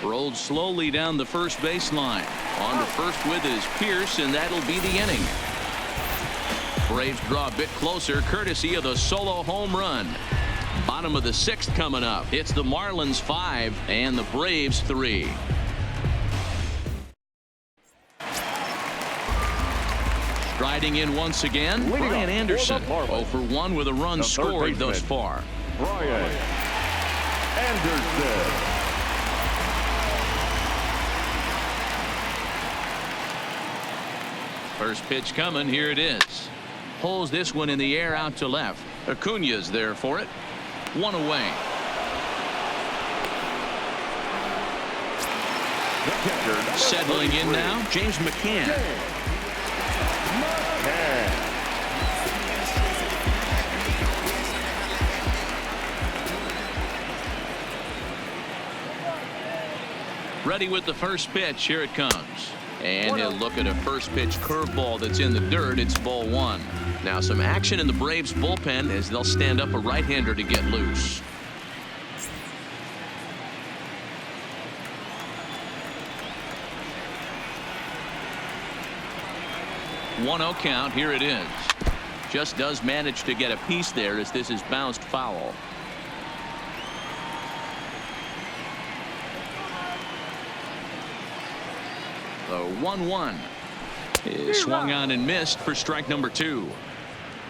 Rolled slowly down the first baseline. On to first with his Pierce, and that'll be the inning. Braves draw a bit closer courtesy of the solo home run. Bottom of the 6th coming up. It's the Marlins 5 and the Braves 3. Striding in once again, Brian Anderson. 0 for 1 with a run scored thus far. Brian Anderson. First pitch coming. Here it is. Pulls this one in the air out to left. Acuña's there for it. 1 away. Settling in now, James McCann. Ready with the first pitch. Here it comes. And he'll look at a first pitch curveball that's in the dirt. It's ball 1. Now some action in the Braves bullpen as they'll stand up a right-hander to get loose. One-0 count. Here it is. Just does manage to get a piece there as this is bounced foul. The 1-1 is swung on and missed for strike number 2.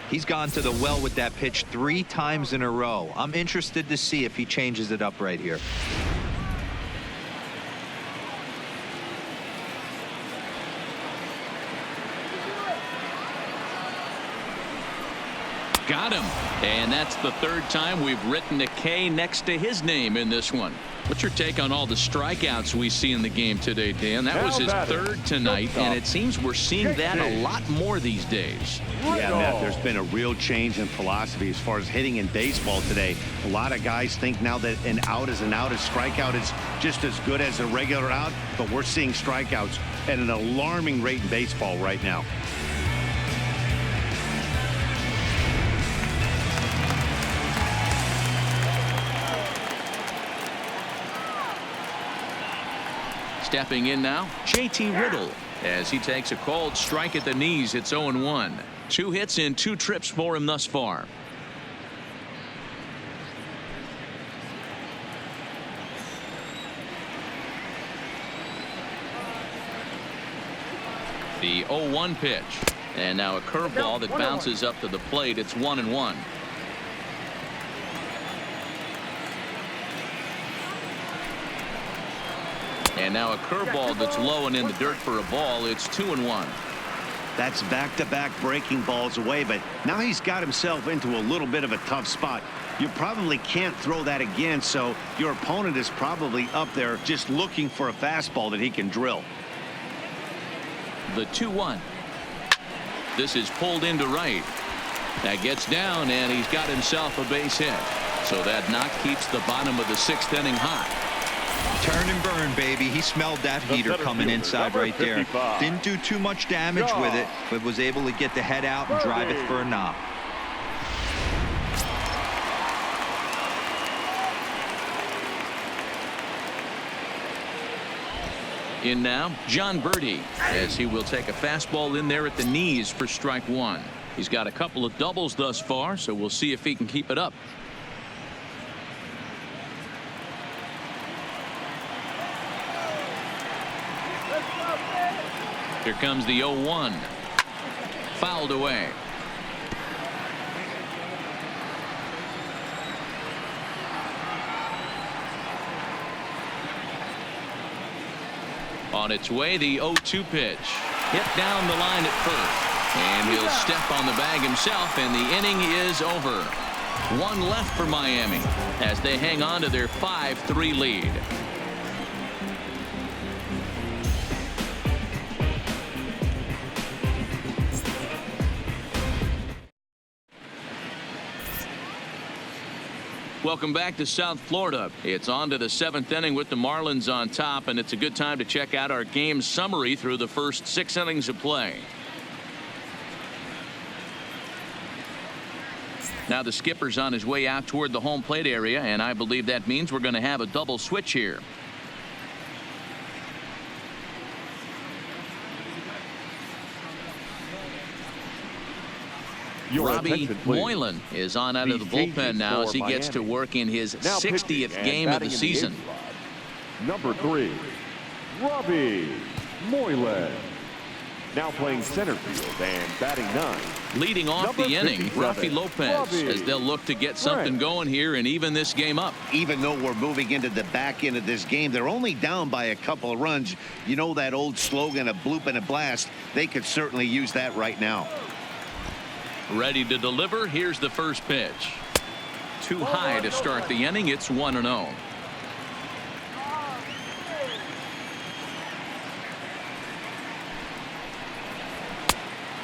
He's gone to the well with that pitch 3 times in a row. I'm interested to see if he changes it up right here. Got him. And that's the 3rd time we've written a K next to his name in this one. What's your take on all the strikeouts we see in the game today, Dan? That was his 3rd tonight, and it seems we're seeing that a lot more these days. Yeah, Matt, there's been a real change in philosophy as far as hitting in baseball today. A lot of guys think now that an out is an out, a strikeout is just as good as a regular out, but we're seeing strikeouts at an alarming rate in baseball right now. Stepping in now, JT Riddle. as he takes a called strike at the knees. It's 0-1. 2 hits in 2 trips for him thus far. The 0-1 pitch, and now a curveball that bounces up to the plate. It's 1-1. And now a curveball that's low and in the dirt for a ball. It's 2-1. That's back-to-back breaking balls away, but now he's got himself into a little bit of a tough spot. You probably can't throw that again, so your opponent is probably up there just looking for a fastball that he can drill. The 2-1. This is pulled into right. That gets down, and he's got himself a base hit. So that knock keeps the bottom of the 6th inning hot. Turn and burn, baby. He smelled that heater coming inside right there. Didn't do too much damage with it, but was able to get the head out and drive it for a knock. In now, John Birdie, as he will take a fastball in there at the knees for strike 1. He's got a couple of doubles thus far, so we'll see if he can keep it up. Here comes the 0-1. Fouled away. On its way, the 0-2 pitch. Hit down the line at first. And he'll step on the bag himself, and the inning is over. 1 left for Miami as they hang on to their 5-3 lead. Welcome back to South Florida. It's on to the 7th inning with the Marlins on top, and it's a good time to check out our game summary through the first 6 innings of play. Now the skipper's on his way out toward the home plate area, and I believe that means we're going to have a double switch here. Robbie Moylan is on out of the bullpen now as he gets to work in his 60th game of the season. Number 3, Robbie Moylan. Now playing center field and batting 9. Leading off the inning, Rafi Lopez, as they'll look to get something going here and even this game up. Even though we're moving into the back end of this game, they're only down by a couple of runs. You know that old slogan, a bloop and a blast. They could certainly use that right now. Ready to deliver. Here's the first pitch. Too high to start the inning. It's 1-0.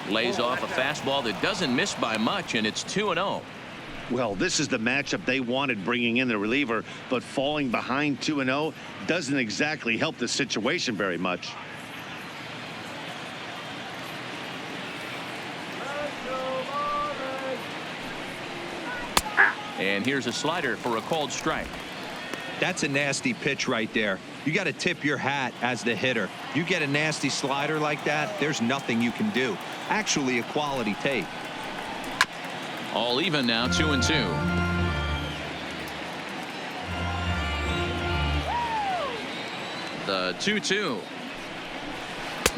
Lays off a fastball that doesn't miss by much, and it's 2-0. Well, this is the matchup they wanted, bringing in the reliever, but falling behind 2-0 doesn't exactly help the situation very much. And here's a slider for a called strike. That's a nasty pitch right there. You got to tip your hat as the hitter. You get a nasty slider like that, there's nothing you can do. Actually a quality take. All even now, 2-2. The 2-2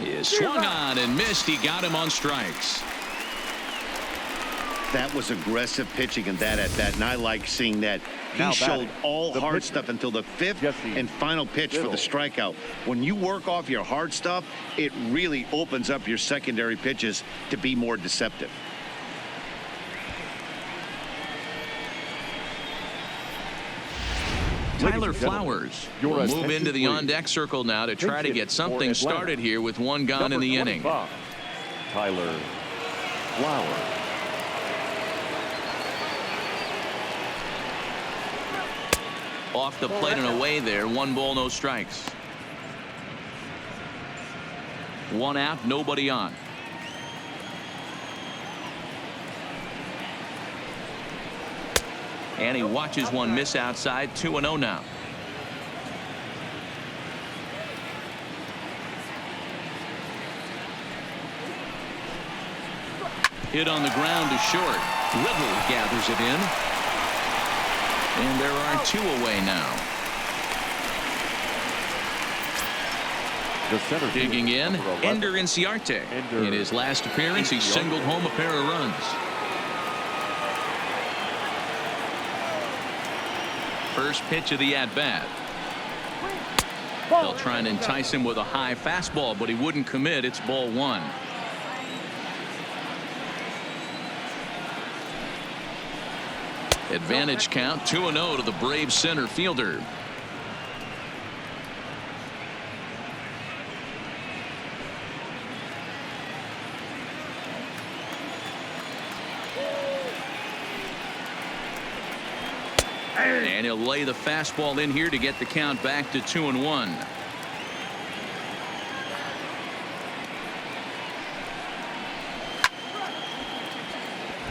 is swung on and missed. He got him on strikes. That was aggressive pitching in that at bat, and I like seeing that. He showed all hard stuff until the 5th and final pitch for the strikeout. When you work off your hard stuff, it really opens up your secondary pitches to be more deceptive. Tyler Flowers will move into the on-deck circle now to try to get something started here with 1 gone in the inning. Tyler Flowers. Off the plate and away there. 1 ball, no strikes. 1 out, nobody on. And he watches one miss outside. 2-0 now. Hit on the ground to short. Riddle gathers it in. And there are 2 away now. The center Digging in, number 11. Ender INCIARTE. In his last appearance, he singled home a pair of runs. First pitch of the at-bat. They'll try and entice him with a high fastball, but he wouldn't commit. It's ball 1. Advantage count 2-0 to the Braves center fielder. And he'll lay the fastball in here to get the count back to 2-1.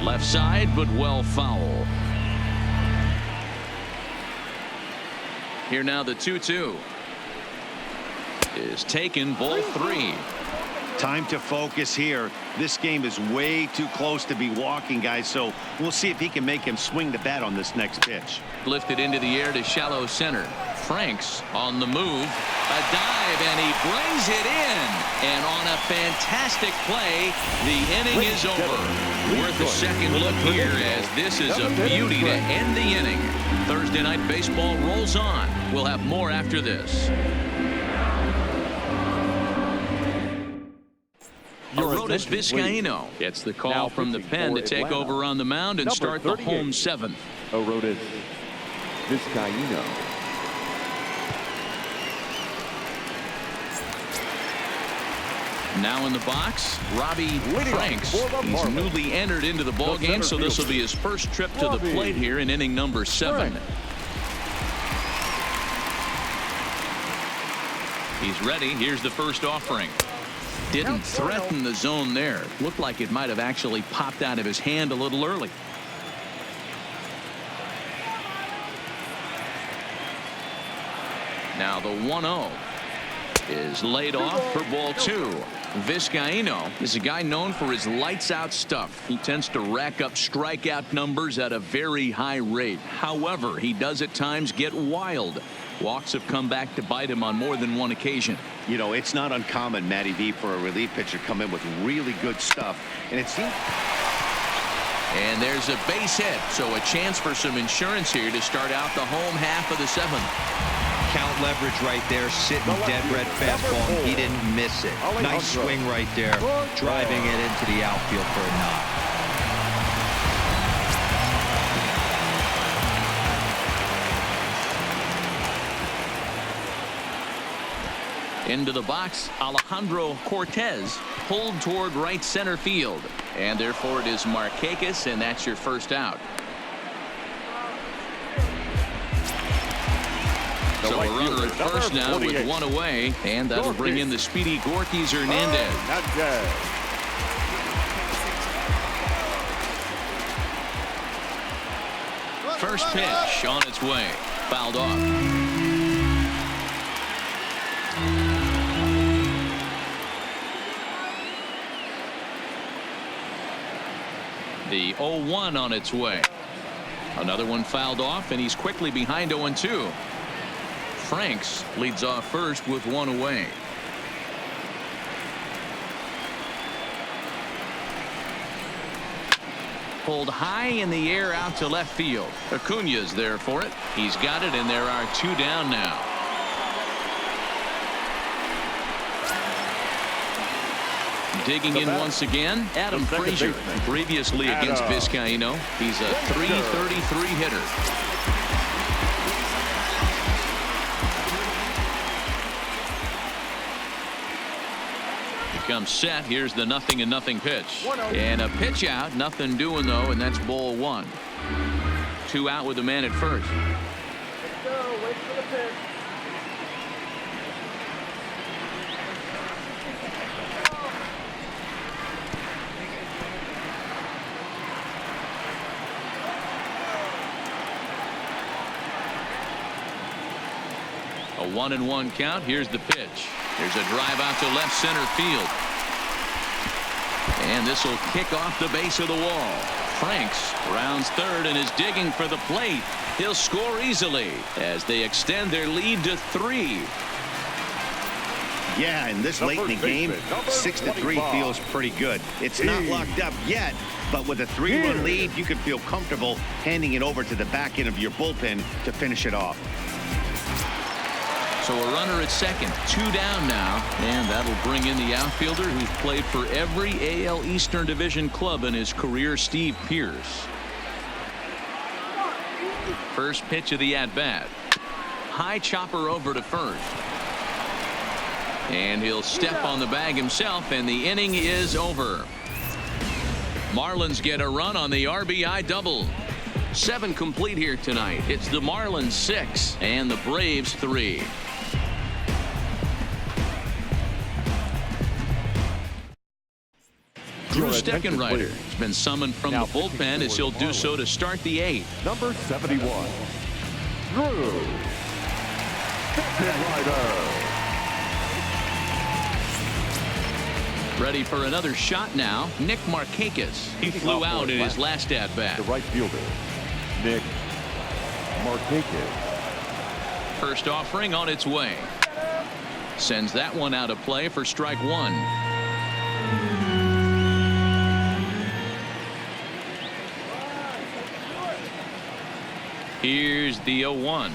Left side, but well foul. Here now the 2-2 is taken, ball 3. Time to focus here. This game is way too close to be walking, guys, so we'll see if he can make him swing the bat on this next pitch. Lifted into the air to shallow center. Franks on the move. A dive, and he brings it in. And on a fantastic play, the inning is over. Worth a second look here, as this is a beauty to end the inning. Thursday Night Baseball rolls on. We'll have more after this. Aroldis Vizcaino gets the call from the pen to take over on the mound and start the home 7th. Aroldis Vizcaino. Now in the box, Robbie Franks. He's newly entered into the ball game, so this will be his first trip to the plate here in inning number 7. He's ready. Here's the first offering. Didn't threaten the zone there. Looked like it might have actually popped out of his hand a little early. Now the 1-0 is laid off for ball 2. Vizcaino is a guy known for his lights-out stuff. He tends to rack up strikeout numbers at a very high rate. However, he does at times get wild. Walks have come back to bite him on more than one occasion. You know, it's not uncommon, Matty V, for a relief pitcher to come in with really good stuff. And it seems... And there's a base hit, so a chance for some insurance here to start out the home half of the 7th. Count leverage right there, sitting dead red fastball, and he didn't miss it. Nice swing right there, driving it into the outfield for a knock. Into the box, Alejandro Cortez pulled toward right center field. And therefore it is Markakis, and that's your first out. So a runner at first now with 1 away, and that'll bring in the speedy Gorkys Hernandez. First pitch on its way, fouled off. The 0-1 on its way. Another one fouled off, and he's quickly behind 0-2. Franks leads off first with 1 away. Pulled high in the air out to left field. Acuna's there for it. He's got it, and there are 2 down now. Digging in once again, Adam Frazier. Previously against Vizcaino, he's a .333 hitter. He comes set. Here's the 0-0 pitch. And a pitch out. Nothing doing, though, and that's ball 1. 2 out with the man at first. Let's go. Wait for the pitch. A 1-1 count. Here's the pitch. There's a drive out to left center field. And this will kick off the base of the wall. Franks rounds third and is digging for the plate. He'll score easily as they extend their lead to 3. Yeah, and this late in the game, 6-3 feels pretty good. It's not locked up yet, but with a 3-run lead, you can feel comfortable handing it over to the back end of your bullpen to finish it off. So a runner at second, 2 down now, and that'll bring in the outfielder who's played for every AL Eastern Division club in his career, Steve Pearce. First pitch of the at-bat. High chopper over to first. And he'll step on the bag himself, and the inning is over. Marlins get a run on the RBI double. 7 complete here tonight. It's the Marlins 6 and the Braves 3. Drew Steckenrider has been summoned from the bullpen as he'll do so to start the 8th. Number 71, Drew Steckenrider. Ready for another shot now. Nick Markakis. He flew out in his last at-bat. The right fielder, Nick Markakis. First offering on its way. Sends that one out of play for strike 1. Here's the 0-1.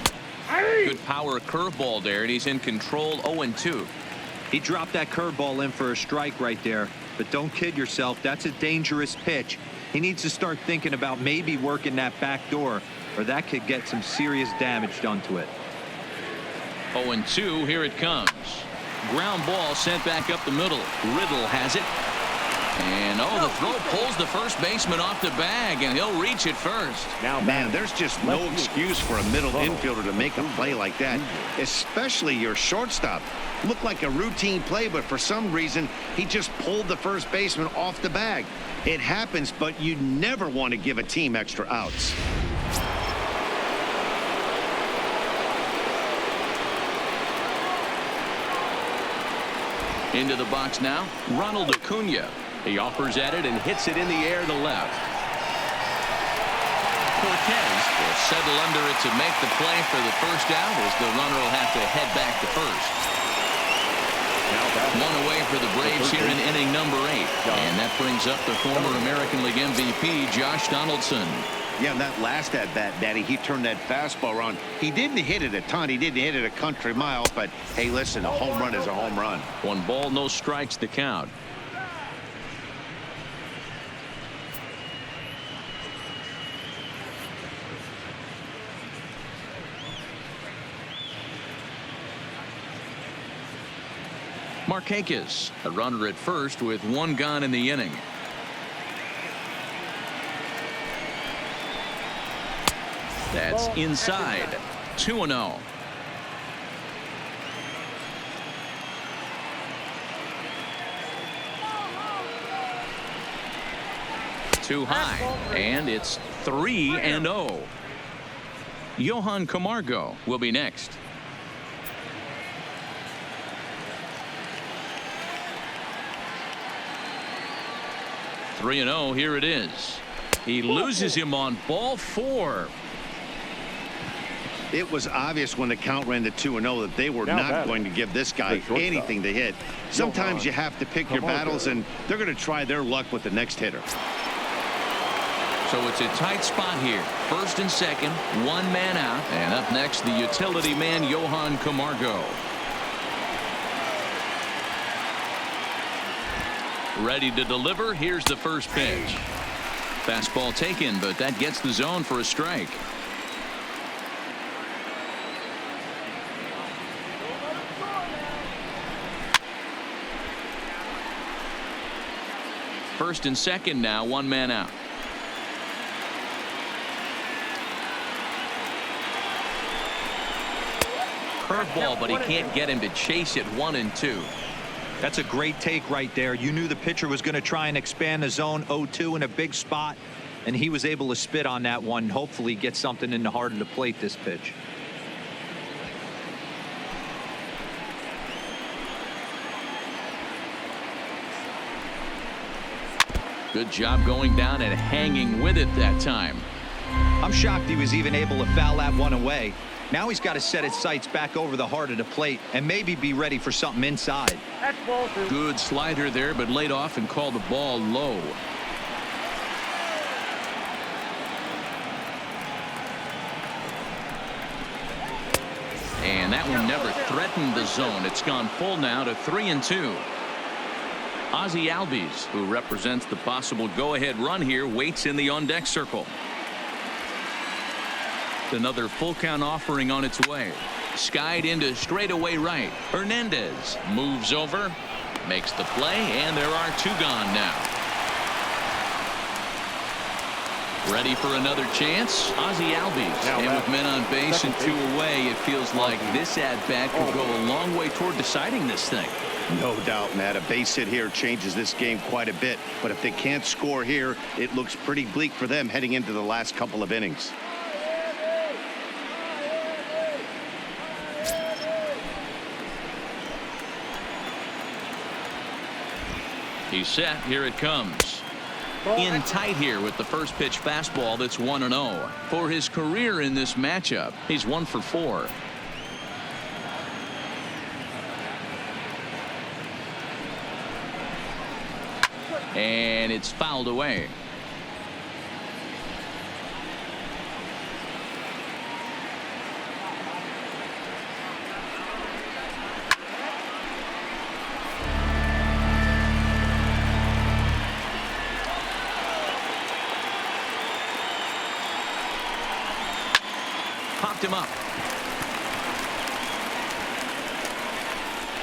Good power curveball there, and he's in control. 0-2. He dropped that curveball in for a strike right there, but don't kid yourself. That's a dangerous pitch. He needs to start thinking about maybe working that back door, or that could get some serious damage done to it. 0-2. Here it comes. Ground ball sent back up the middle. Riddle has it. And the throw pulls the first baseman off the bag, and he'll reach it first. Now, man, there's just no excuse for a middle infielder to make a play like that, especially your shortstop. Looked like a routine play, but for some reason, he just pulled the first baseman off the bag. It happens, but you never want to give a team extra outs. Into the box now, Ronald Acuna. He offers at it and hits it in the air to left. Cortez will settle under it to make the play for the first out as the runner will have to head back to first. One away for the Braves here in inning number 8. And that brings up the former American League MVP, Josh Donaldson. Yeah, and that last at-bat, Daddy, he turned that fastball around. He didn't hit it a ton. He didn't hit it a country mile. But, hey, listen, a home run is a home run. 1 ball, no strikes the count. Markakis, a runner at first with 1 gone in the inning. That's inside. 2-0. Too high, and it's 3-0. Johan Camargo will be next. 3-0. Here it is. He loses him on ball 4. It was obvious when the count ran to 2-0 that they were not going to give this guy anything to hit. Sometimes you have to pick your battles, and they're going to try their luck with the next hitter. So it's a tight spot here. First and second, 1 man out. And up next, the utility man, Johan Camargo. Ready to deliver. Here's the first pitch. Fastball taken, but that gets the zone for a strike. First and second now, 1 man out. Curveball, but he can't get him to chase it. 1-2. That's a great take right there. You knew the pitcher was going to try and expand the zone. 0-2 in a big spot, and he was able to spit on that one. Hopefully get something in the heart of the plate this pitch. Good job going down and hanging with it that time. I'm shocked he was even able to foul that one away. Now he's got to set his sights back over the heart of the plate and maybe be ready for something inside. That's ball two. Good slider there, but laid off and called the ball low. And that one never threatened the zone. It's gone full now to 3-2. Ozzie Albies, who represents the possible go-ahead run here, waits in the on-deck circle. Another full count offering on its way. Skied into straightaway right. Hernandez moves over, makes the play, and there are two gone now. Ready for another chance? Ozzie Albies. And with men on base and two away, it feels like this at-bat could go a long way toward deciding this thing. No doubt, Matt. A base hit here changes this game quite a bit. But if they can't score here, it looks pretty bleak for them heading into the last couple of innings. He's set. Here it comes. In tight here with the first pitch fastball that's 1-0. For his career in this matchup, he's 1 for 4. And it's fouled away. Popped him up.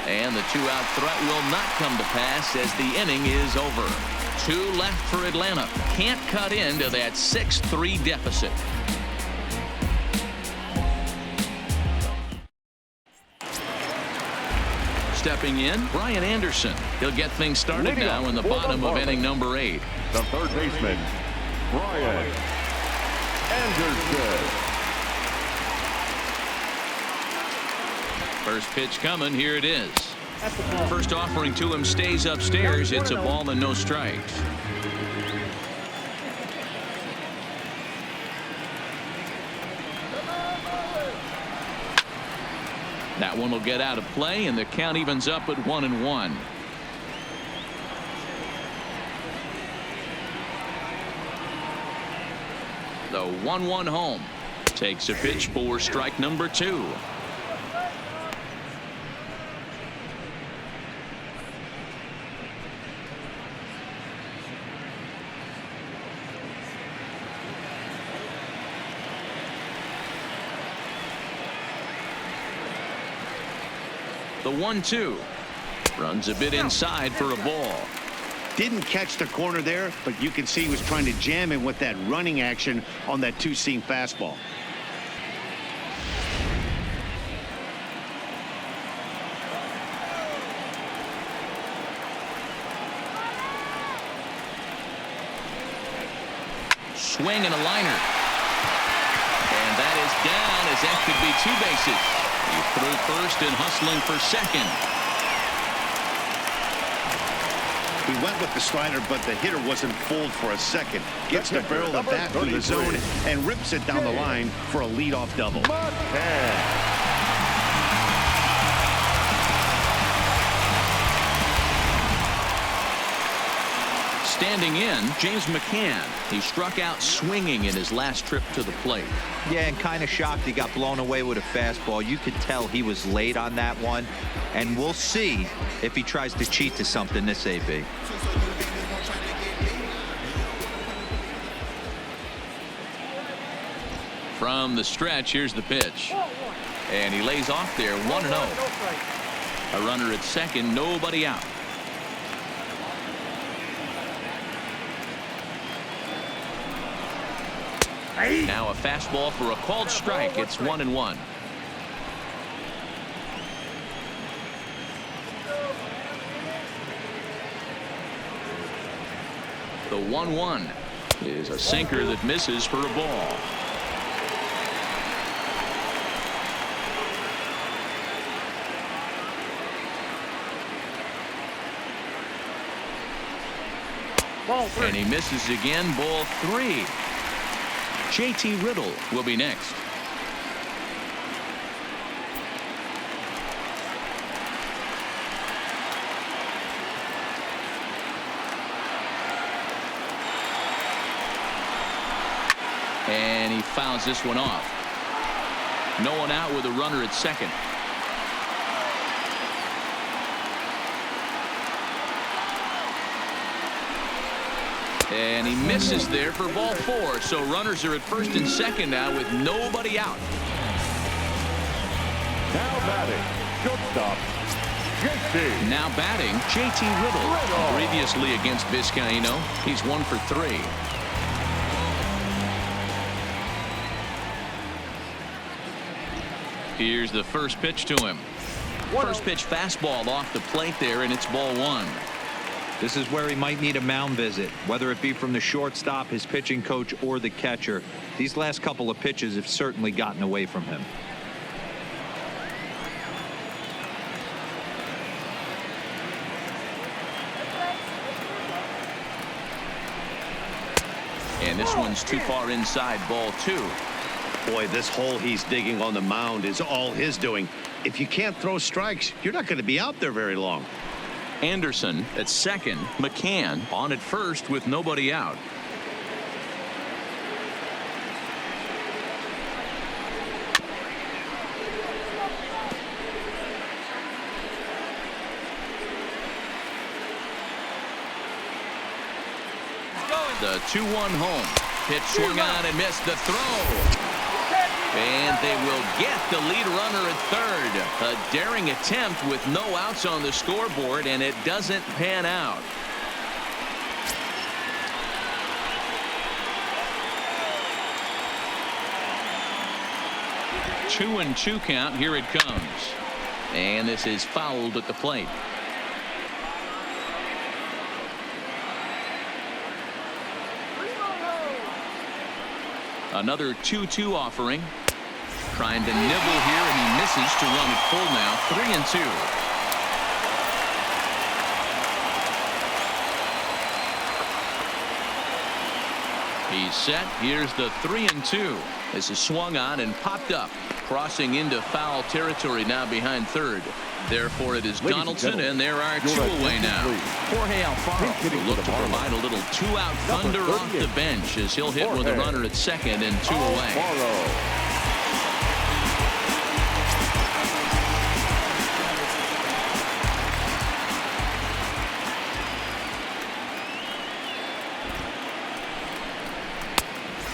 And the two-out threat will not come to pass as the inning is over. 2 left for Atlanta. Can't cut into that 6-3 deficit. Stepping in, Brian Anderson. He'll get things started now in the bottom of inning number 8. The third baseman, Brian Anderson. First pitch coming. Here it is. First offering to him stays upstairs. It's a ball and no strikes. That one will get out of play, and the count evens up at 1-1. The 1-1 home takes a pitch for strike number 2. The 1-2 runs a bit inside for a ball. Didn't catch the corner there, but you can see he was trying to jam him with that running action on that two-seam fastball. Swing and a liner. And that is down as that could be 2 bases. He threw first and hustling for second. He went with the slider, but the hitter wasn't fooled for a second. Gets the barrel of the bat through the zone and rips it down the line for a leadoff double. Standing in, James McCann. He struck out swinging in his last trip to the plate. Yeah, and kind of shocked he got blown away with a fastball. You could tell he was late on that one, and we'll see if he tries to cheat to something this AB. From the stretch, here's the pitch. And he lays off there, 1-0. A runner at second, nobody out. Now a fastball for a called strike. It's 1-1. The 1-1 is a sinker that misses for a ball. Ball 3. And he misses again. Ball 3. JT Riddle will be next. And he fouls this one off. No one out with a runner at second. And he misses there for ball 4. So runners are at first and second now with nobody out. Now batting, shortstop, JT. Now batting, JT Riddle. Previously against Vizcaíno, he's 1 for 3. Here's the first pitch to him. First pitch fastball off the plate there, and it's ball 1. This is where he might need a mound visit, whether it be from the shortstop, his pitching coach, or the catcher. These last couple of pitches have certainly gotten away from him. And this one's too far inside, ball 2. Boy, this hole he's digging on the mound is all his doing. If you can't throw strikes, you're not going to be out there very long. Anderson at second. McCann on at first with nobody out. The 2-1 home. Pitch swung on and missed the throw. And they will get the lead runner at third. A daring attempt with no outs on the scoreboard, and it doesn't pan out. Two and 2 count. Here it comes. And this is fouled at the plate. Another 2-2 offering. Trying to nibble here, and he misses to run it full now. 3-2. He's set. Here's the 3-2. This is swung on and popped up. Crossing into foul territory now behind third. Therefore, it is Donaldson, and there are 2 away now. Jorge Alfaro will look to provide a little 2-out thunder off the bench as he'll hit with a runner at second and 2 away.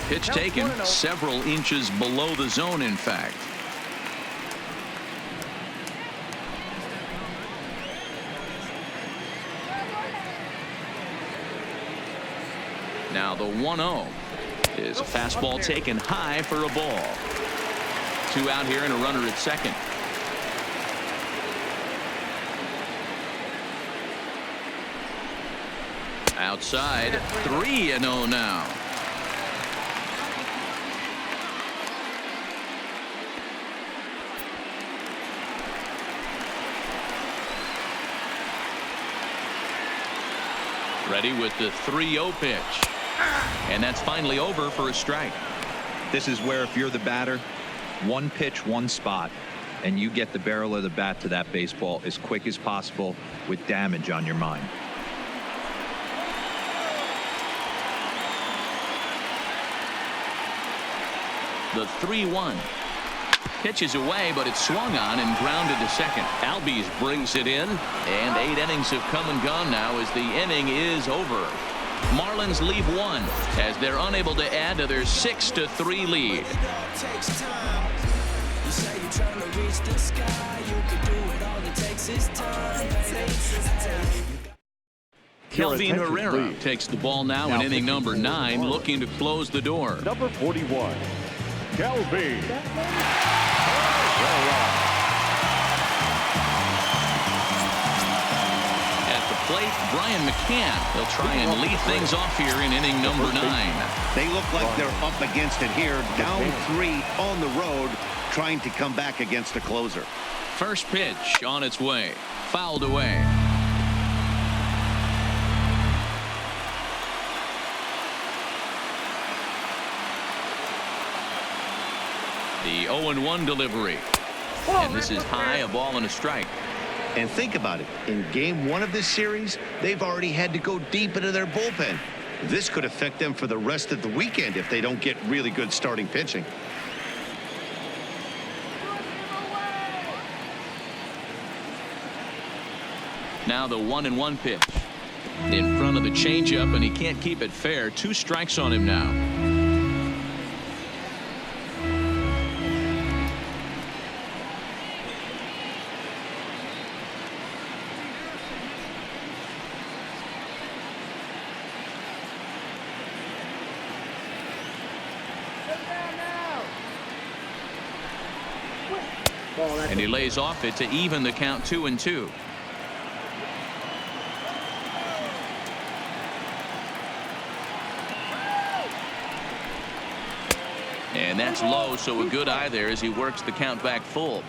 Pitch taken several inches below the zone, in fact. Now the 1-0 is a fastball taken high for a ball. 2 out here and a runner at second. Outside, 3-0 now. Ready with the 3-0 pitch. And that's finally over for a strike. This is where, if you're the batter, one pitch, one spot, and you get the barrel of the bat to that baseball as quick as possible with damage on your mind. The 3-1. Pitch is away, but it's swung on and grounded to second. Albies brings it in, and 8 innings have come and gone now as the inning is over. Marlins leave 1 as they're unable to add to their 6-3 lead. Kelvin Herrera takes the ball now in inning number 9, looking to close the door. Number 41, Kelvin. Plate, Brian McCann. They'll try and lead things off here in inning number 9. They look like they're up against it here, down 3 on the road, trying to come back against the closer. First pitch on its way, fouled away. The 0-1 delivery. And this is high, a ball and a strike. And think about it. In game 1 of this series, they've already had to go deep into their bullpen. This could affect them for the rest of the weekend if they don't get really good starting pitching. Now the 1-1 pitch. In front of the changeup, and he can't keep it fair. 2 strikes on him now. And he lays off it to even the count 2-2. And that's low, so a good eye there as he works the count back full.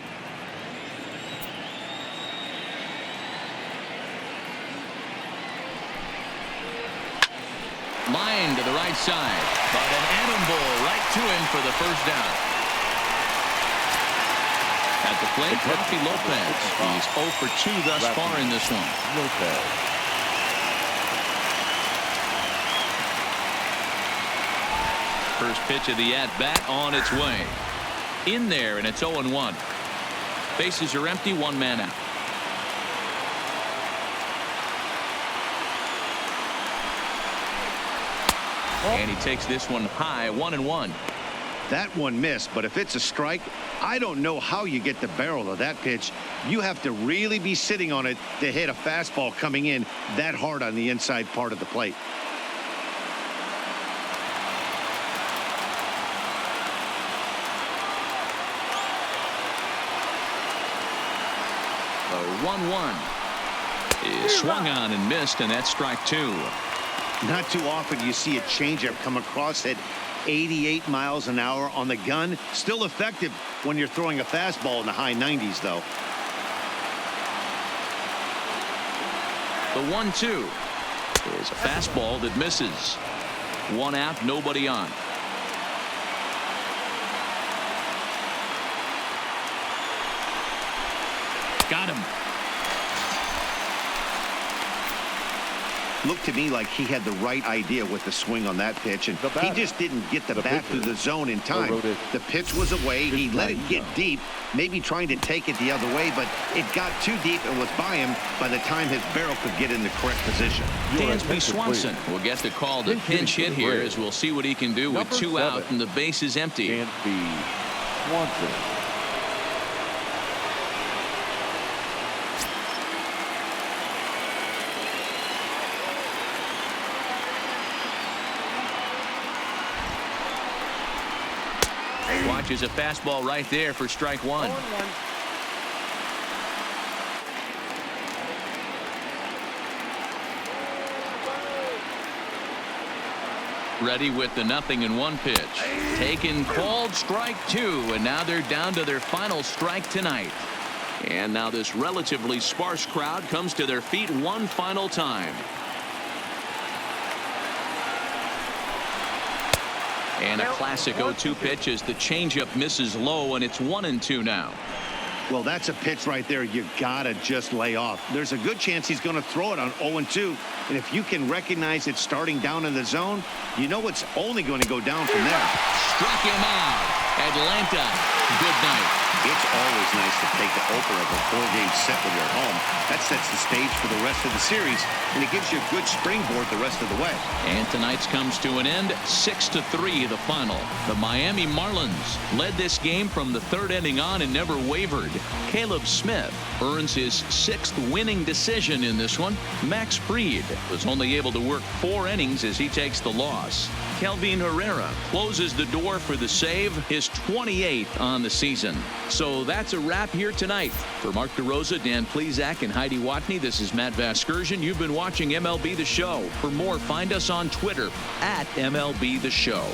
Line to the right side, but an animal right to him for the first down. At the plate, Rafi Lopez. He's 0 for 2 thus far in this one. First pitch of the at-bat on its way. In there, and it's 0-1. Bases are empty, 1 man out. And he takes this one high, 1-1. That one missed, but if it's a strike, I don't know how you get the barrel of that pitch. You have to really be sitting on it to hit a fastball coming in that hard on the inside part of the plate. The 1-1 is swung on and missed, and that's strike 2. Not too often you see a changeup come across at 88 miles an hour on the gun. Still effective when you're throwing a fastball in the high 90s, though. The 1-2 is a fastball that misses. 1 out, nobody on. Got him. Looked to me like he had the right idea with the swing on that pitch, and he just didn't get the bat through the zone in time. The pitch was away. He let it get deep, maybe trying to take it the other way, but it got too deep and was by him by the time his barrel could get in the correct position. Dansby Swanson will get the call to pinch hit here, as we'll see what he can do with 2 out and the base is empty. Dansby Swanson. Watches a fastball right there for strike 1. Ready with the 0-1 pitch. Taken, called, strike 2, and now they're down to their final strike tonight. And now this relatively sparse crowd comes to their feet one final time. And a classic 0-2 pitch as the changeup misses low, and it's 1-2 now. Well, that's a pitch right there you gotta just lay off. There's a good chance he's going to throw it on 0-2, and if you can recognize it starting down in the zone, you know it's only going to go down from there. Struck him out. Atlanta, good night. It's always nice to take the opener of a 4-game set when you're home. That sets the stage for the rest of the series, and it gives you a good springboard the rest of the way. And tonight's comes to an end, 6-3 the final. The Miami Marlins led this game from the 3rd inning on and never wavered. Caleb Smith earns his 6th winning decision in this one. Max Fried was only able to work 4 innings as he takes the loss. Kelvin Herrera closes the door for the save, his 28th on the season. So that's a wrap here tonight. For Mark DeRosa, Dan Plesac, and Heidi Watney, this is Matt Vasgersian. You've been watching MLB The Show. For more, find us on Twitter @MLB The Show.